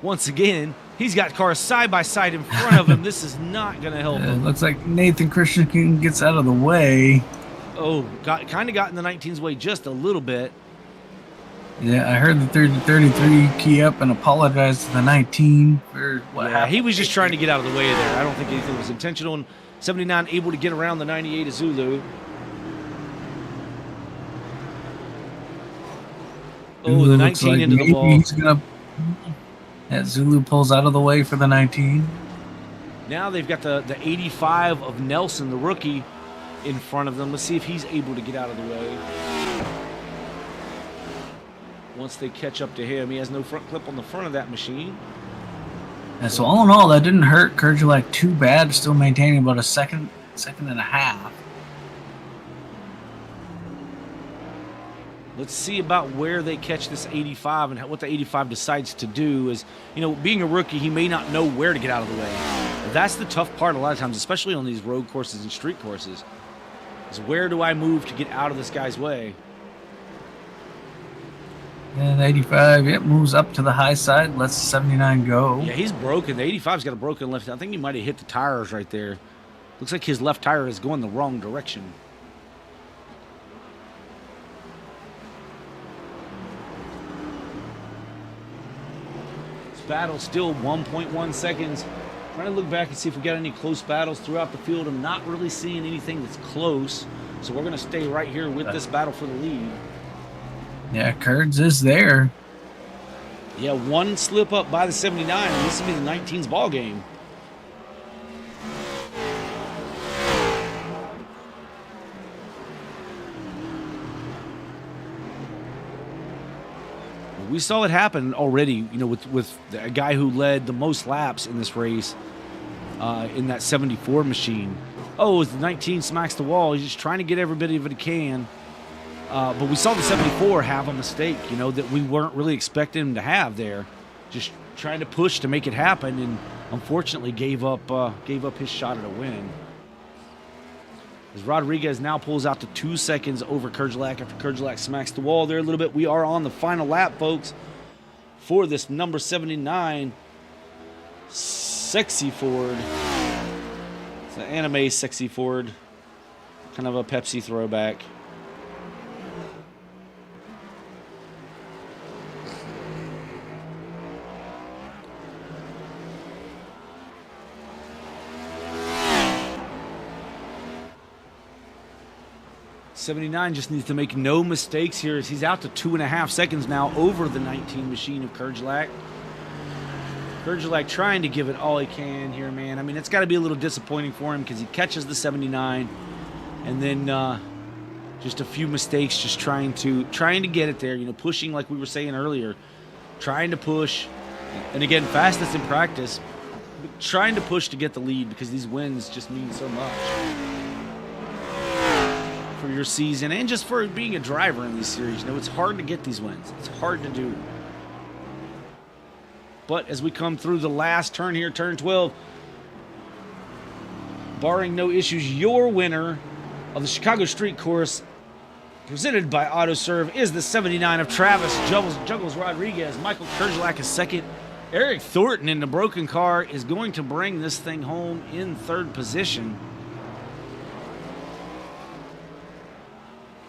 Once again, he's got cars side by side in front of him. This is not going to help him. It looks like Nathan Christian gets out of the way. Oh, kind of got in the 19's way just a little bit. Yeah, I heard the 33 key up and apologize to the 19 for what happened. He was just trying to get out of the way there. I don't think anything was intentional. And 79 able to get around the 98 of Zulu. Oh, the 19 like into the wall. Zulu pulls out of the way for the 19. Now they've got the 85 of Nelson, the rookie, in front of them. Let's see if he's able to get out of the way. Once they catch up to him, he has no front clip on the front of that machine. And so all in all, that didn't hurt Kerjelak too bad. Still maintaining about a second and a half. Let's see about where they catch this 85 and what the 85 decides to do. Is, being a rookie, he may not know where to get out of the way. That's the tough part a lot of times, especially on these road courses and street courses, is where do I move to get out of this guy's way? And 85, moves up to the high side, lets 79 go. Yeah, he's broken. The 85's got a broken left. I think he might have hit the tires right there. Looks like his left tire is going the wrong direction. This battle still 1.1 seconds. Trying to look back and see if we got any close battles throughout the field. I'm not really seeing anything that's close. So we're going to stay right here with this battle for the lead. Yeah, Kurds is there. Yeah, one slip up by the 79, and this will be the 19's ball game. We saw it happen already, with a guy who led the most laps in this race in that 74 machine. Oh, as the 19 smacks the wall, he's just trying to get every bit of it he can. But we saw the 74 have a mistake, that we weren't really expecting him to have there. Just trying to push to make it happen, and unfortunately gave up his shot at a win. As Rodriguez now pulls out to 2 seconds over Kerjelak after Kerjelak smacks the wall there a little bit. We are on the final lap, folks, for this number 79 Sexy Ford. It's an anime Sexy Ford, kind of a Pepsi throwback. '79 just needs to make no mistakes here as he's out to 2.5 seconds now over the 19 machine of Kerjelak. Kerjelak trying to give it all he can here, man. I mean, it's got to be a little disappointing for him because he catches the 79 and then just a few mistakes, just trying to get it there, pushing like we were saying earlier, trying to push. And again, fastest in practice, but trying to push to get the lead because these wins just mean so much for your season and just for being a driver in these series. It's hard to get these wins. It's hard to do. But as we come through the last turn here, turn 12, barring no issues, your winner of the Chicago Street Course, presented by AutoServ, is the 79 of Travis Juggles Rodriguez. Michael Kerjelak is second. Eric Thornton in the broken car is going to bring this thing home in third position.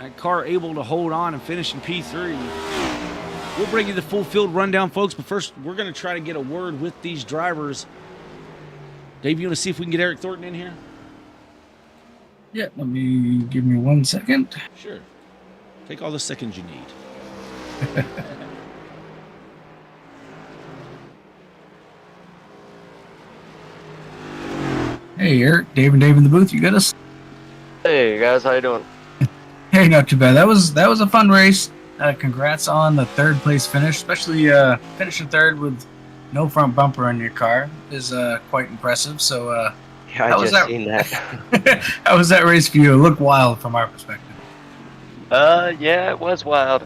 That car able to hold on and finish in P3. We'll bring you the full field rundown, folks, but first we're going to try to get a word with these drivers. Dave, you want to see if we can get Eric Thornton in here? Yeah, give me 1 second. Sure. Take all the seconds you need. Hey, Eric, Dave and Dave in the booth. You got us? Hey guys, how you doing? Hey, not too bad. That was a fun race. Congrats on the third place finish, especially finishing third with no front bumper on your car is quite impressive. So Yeah, I just seen that. how was that race for you? It looked wild from our perspective. Yeah, it was wild.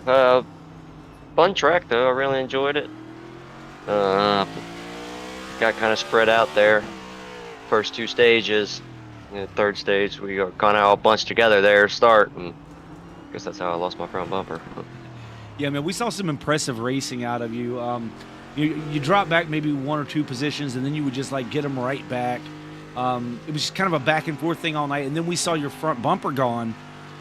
Fun track though. I really enjoyed it. Got kind of spread out there. First two stages. In the third stage, we got kind of all bunched together there to start, and I guess that's how I lost my front bumper. Yeah, man, we saw some impressive racing out of you. You drop back maybe 1 or 2 positions, and then you would just get them right back. It was just kind of a back and forth thing all night, and then we saw your front bumper gone,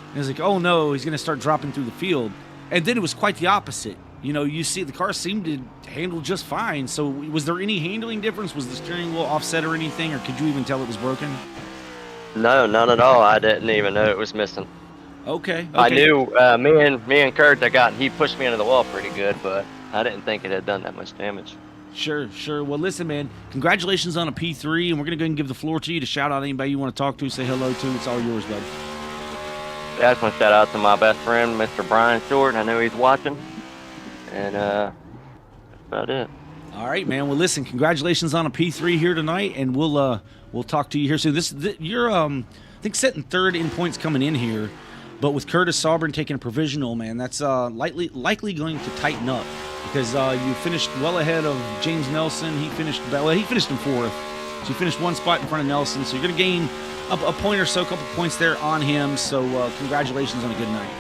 and it was like, oh no, he's going to start dropping through the field. And then it was quite the opposite. You see the car seemed to handle just fine. So was there any handling difference? Was the steering wheel offset or anything, or could you even tell it was broken? No, none at all. I didn't even know it was missing. Okay. I knew me and Kurt, he pushed me into the wall pretty good, but I didn't think it had done that much damage. Sure. Well, listen, man, congratulations on a P3, and we're going to go ahead and give the floor to you to shout out anybody you want to talk to, say hello to. It's all yours, bud. I just want to shout out to my best friend, Mr. Brian Short. I know he's watching. And that's about it. All right, man. Well, listen, congratulations on a P3 here tonight, and we'll talk to you here soon. You're I think setting third in points coming in here, but with Curtis Saubern taking a provisional, man, that's likely going to tighten up because you finished well ahead of James Nelson. He finished in fourth, so you finished one spot in front of Nelson. So you're going to gain a point or so, a couple points there on him. So congratulations on a good night.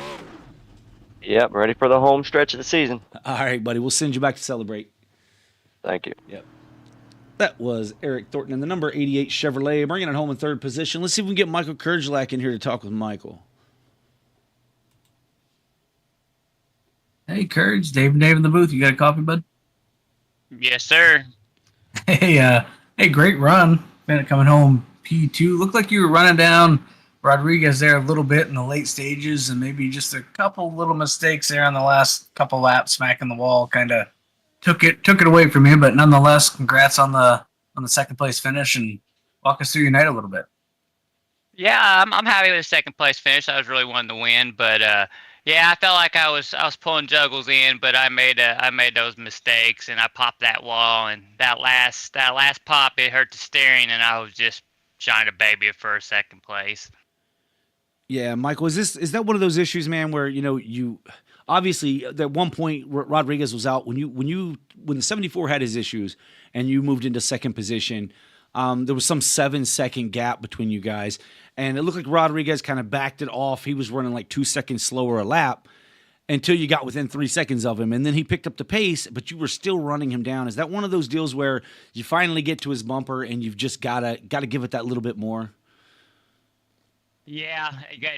Yep, ready for the home stretch of the season. All right, buddy. We'll send you back to celebrate. Thank you. Yep. That was Eric Thornton in the number 88 Chevrolet, bringing it home in third position. Let's see if we can get Michael Kurgelak in here to talk with Michael. Hey, Courage, Dave in the booth. You got a coffee, bud? Yes, sir. Hey, great run. Man, coming home P2. Looked like you were running down Rodriguez there a little bit in the late stages, and maybe just a couple little mistakes there on the last couple laps, smacking the wall, kind of took it away from you. But nonetheless, congrats on the second place finish, and walk us through your night a little bit. Yeah, I'm happy with the second place finish. I was really wanting to win, but yeah, I felt like I was pulling juggles in, but I made those mistakes, and I popped that wall, and that last pop, it hurt the steering, and I was just trying to baby it for a second place. Yeah, Michael, is that one of those issues, man, where you obviously at one point Rodriguez was out when the 74 had his issues and you moved into second position. There was some 7-second gap between you guys, and it looked like Rodriguez kind of backed it off. He was running like 2 seconds slower a lap until you got within 3 seconds of him, and then he picked up the pace, but you were still running him down. Is that one of those deals where you finally get to his bumper and you've just gotta give it that little bit more? Yeah,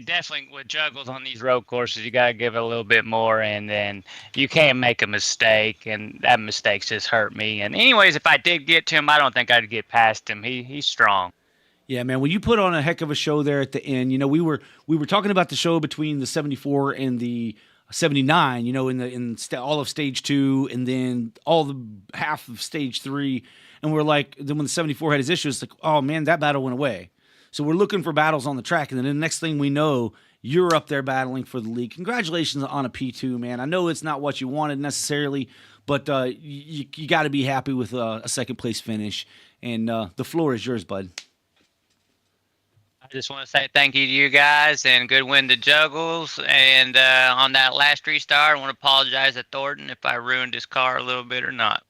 definitely with juggles on these road courses, you got to give it a little bit more, and then you can't make a mistake, and that mistake's just hurt me. And anyways, if I did get to him, I don't think I'd get past him. He's strong. Yeah, man. Well, you put on a heck of a show there at the end. We were talking about the show between the 74 and the 79. In all of stage 2, and then all the half of stage 3, and we're like, then when the 74 had his issues, like, oh man, that battle went away. So we're looking for battles on the track, and then the next thing we know, you're up there battling for the lead. Congratulations on a P2, man. I know it's not what you wanted necessarily, but you got to be happy with a second place finish, and the floor is yours, bud. I just want to say thank you to you guys, and good win to Juggles. And on that last restart, I want to apologize to Thornton if I ruined his car a little bit or not.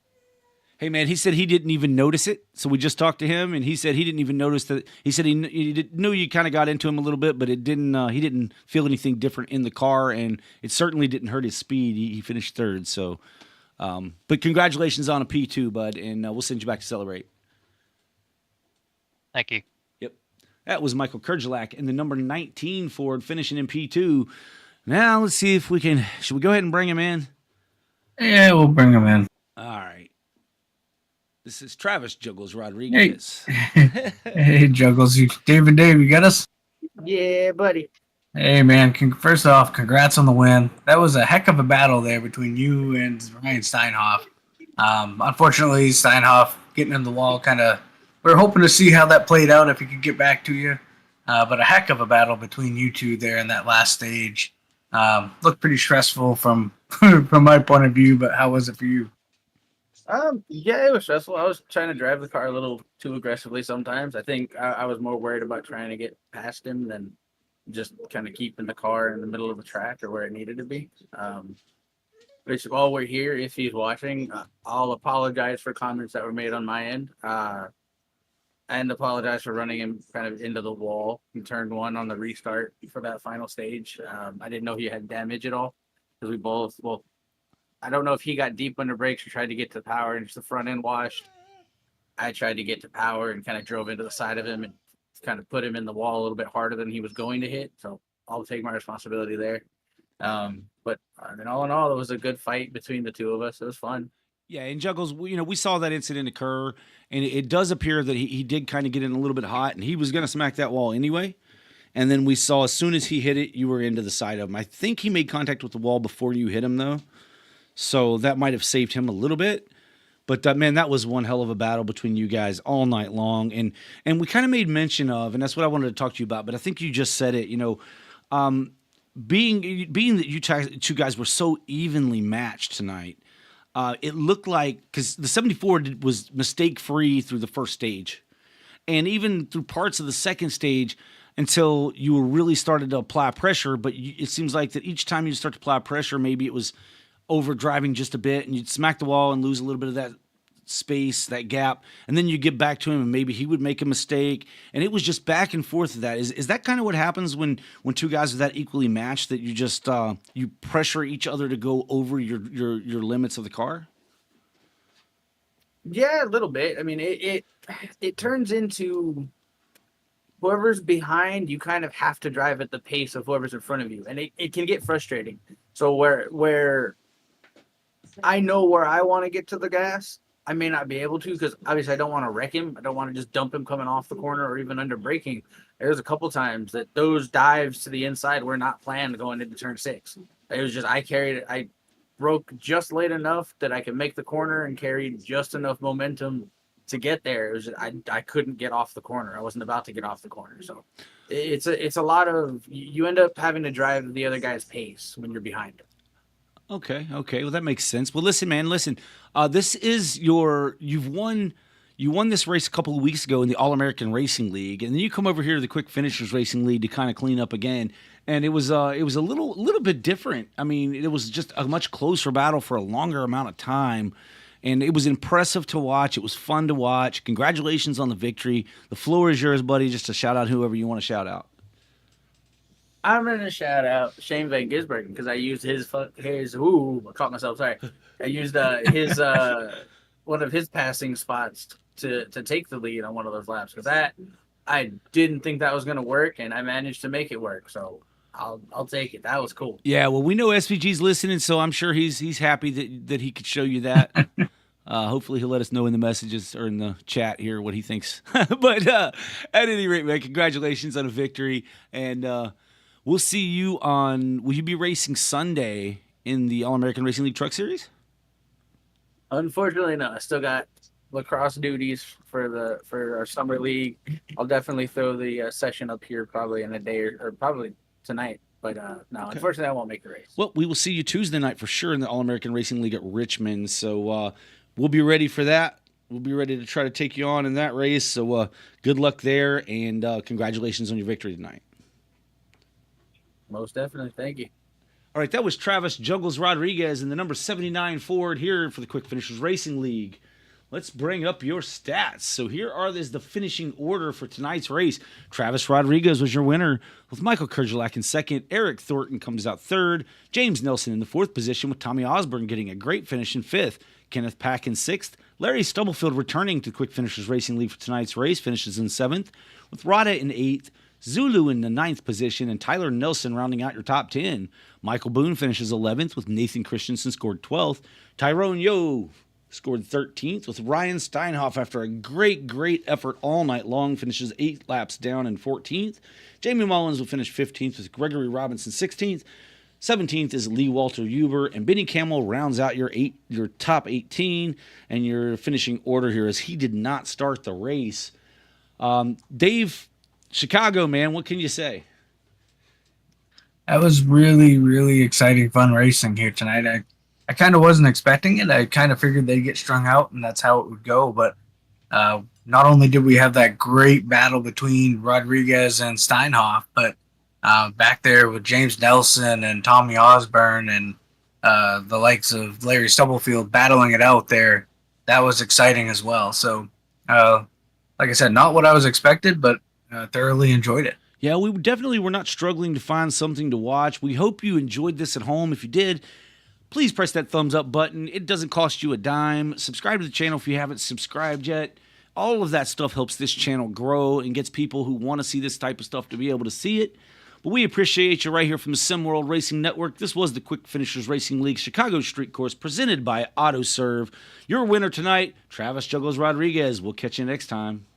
Hey, man, he said he didn't even notice it. So we just talked to him, and he said he didn't even notice that. He said he knew you kind of got into him a little bit, but it didn't. He didn't feel anything different in the car, and it certainly didn't hurt his speed. He finished third. So, but congratulations on a P2, bud, and we'll send you back to celebrate. Thank you. Yep, that was Michael Kurgelak in the number 19 Ford, finishing in P2. Now let's see if we can. Should we go ahead and bring him in? Yeah, we'll bring him in. All right. This is Travis Juggles Rodriguez. Hey, Juggles. Dave, you got us? Yeah, buddy. Hey, man. First off, congrats on the win. That was a heck of a battle there between you and Ryan Steinhoff. Unfortunately, Steinhoff getting in the wall we were hoping to see how that played out if he could get back to you. But a heck of a battle between you two there in that last stage. Looked pretty stressful from my point of view, but how was it for you? Yeah, it was stressful. I was trying to drive the car a little too aggressively sometimes. I think I was more worried about trying to get past him than just kind of keeping the car in the middle of the track or where it needed to be. Which while we're here, if he's watching, I'll apologize for comments that were made on my end. And apologize for running him kind of into the wall in turn 1 on the restart for that final stage. I didn't know he had damage at all because I don't know if he got deep under brakes or tried to get to power and just the front end washed. I tried to get to power and kind of drove into the side of him and kind of put him in the wall a little bit harder than he was going to hit. So I'll take my responsibility there. But all in all, it was a good fight between the two of us. It was fun. Yeah, and Juggles, we saw that incident occur, and it does appear that he did kind of get in a little bit hot, and he was going to smack that wall anyway. And then we saw as soon as he hit it, you were into the side of him. I think he made contact with the wall before you hit him, though. So that might have saved him a little bit. But, man, that was one hell of a battle between you guys all night long. And we kind of made mention of, and that's what I wanted to talk to you about, but I think you just said it, being that you two guys were so evenly matched tonight, it looked like, because the 74 was mistake free through the first stage, and even through parts of the second stage until you were really started to apply pressure. But it seems like that each time you start to apply pressure, maybe it was overdriving just a bit, and you'd smack the wall and lose a little bit of that space, that gap, and then you get back to him and maybe he would make a mistake, and it was just back and forth of that. Is that kind of what happens when two guys are that equally matched, that you just you pressure each other to go over your limits of the car? Yeah, a little bit. I mean, it turns into whoever's behind, you kind of have to drive at the pace of whoever's in front of you, and it can get frustrating. So where I know where I want to get to the gas, I may not be able to, because obviously I don't want to wreck him. I don't want to just dump him coming off the corner or even under braking. There's a couple times that those dives to the inside were not planned going into turn 6. It was just I carried it. I broke just late enough that I could make the corner and carried just enough momentum to get there. It was just, I couldn't get off the corner. I wasn't about to get off the corner. So it's a lot of, you end up having to drive the other guy's pace when you're behind him. Okay. Well, that makes sense. Well, listen, man. This is you won this race a couple of weeks ago in the All-American Racing League, and then you come over here to the Quick Finishers Racing League to kind of clean up again. And it was a little bit different. I mean, it was just a much closer battle for a longer amount of time, and it was impressive to watch. It was fun to watch. Congratulations on the victory. The floor is yours, buddy. Just to shout out whoever you want to shout out. I'm gonna shout out Shane Van Gisbergen because I used his. Ooh, I caught myself. Sorry, I used his one of his passing spots to take the lead on one of those laps, because I didn't think that was gonna work, and I managed to make it work. So I'll take it. That was cool. Yeah, well, we know SVG's listening, so I'm sure he's happy that he could show you that. Hopefully he'll let us know in the messages or in the chat here what he thinks. But at any rate, man, congratulations on a victory, and we'll see you on. Will you be racing Sunday in the All-American Racing League Truck Series? Unfortunately, no. I still got lacrosse duties for our summer league. I'll definitely throw the session up here probably in a day or probably tonight. But no, okay. Unfortunately, I won't make the race. Well, we will see you Tuesday night for sure in the All-American Racing League at Richmond. So we'll be ready for that. We'll be ready to try to take you on in that race. So good luck there, and congratulations on your victory tonight. Most definitely. Thank you. All right, that was Travis Juggles Rodriguez in the number 79 Ford here for the Quick Finishers Racing League. Let's bring up your stats. So here is the finishing order for tonight's race. Travis Rodriguez was your winner with Michael Kerjelak in second. Eric Thornton comes out third. James Nelson in the fourth position with Tommy Osborne getting a great finish in fifth. Kenneth Pack in sixth. Larry Stubblefield returning to Quick Finishers Racing League for tonight's race finishes in seventh with Rada in eighth. Zulu in the ninth position, and Tyler Nelson rounding out your top 10. Michael Boone finishes 11th with Nathan Christensen scored 12th. Tyrone Yo scored 13th with Ryan Steinhoff after a great effort all night long, finishes 8 laps down in 14th. Jamie Mullins will finish 15th with Gregory Robinson 16th. 17th is Lee Walter Huber, and Benny Camel rounds out your top 18, and your finishing order here as he did not start the race. Dave, Chicago, man, what can you say? That was really exciting, fun racing here tonight. I kind of wasn't expecting it. I kind of figured they'd get strung out and that's how it would go. But not only did we have that great battle between Rodriguez and Steinhoff, but back there with James Nelson and Tommy Osborne and the likes of Larry Stubblefield battling it out there, that was exciting as well. So, like I said, not what I was expected, but thoroughly enjoyed it. Yeah, we definitely were not struggling to find something to watch. We hope you enjoyed this at home. If you did, please press that thumbs up button. It doesn't cost you a dime. Subscribe to the channel if you haven't subscribed yet. All of that stuff helps this channel grow and gets people who want to see this type of stuff to be able to see it. But we appreciate you right here from the Sim World Racing Network. This was the Quick Finishers Racing League Chicago Street Course presented by AutoServ. Your winner tonight, Travis Juggles Rodriguez. We'll catch you next time.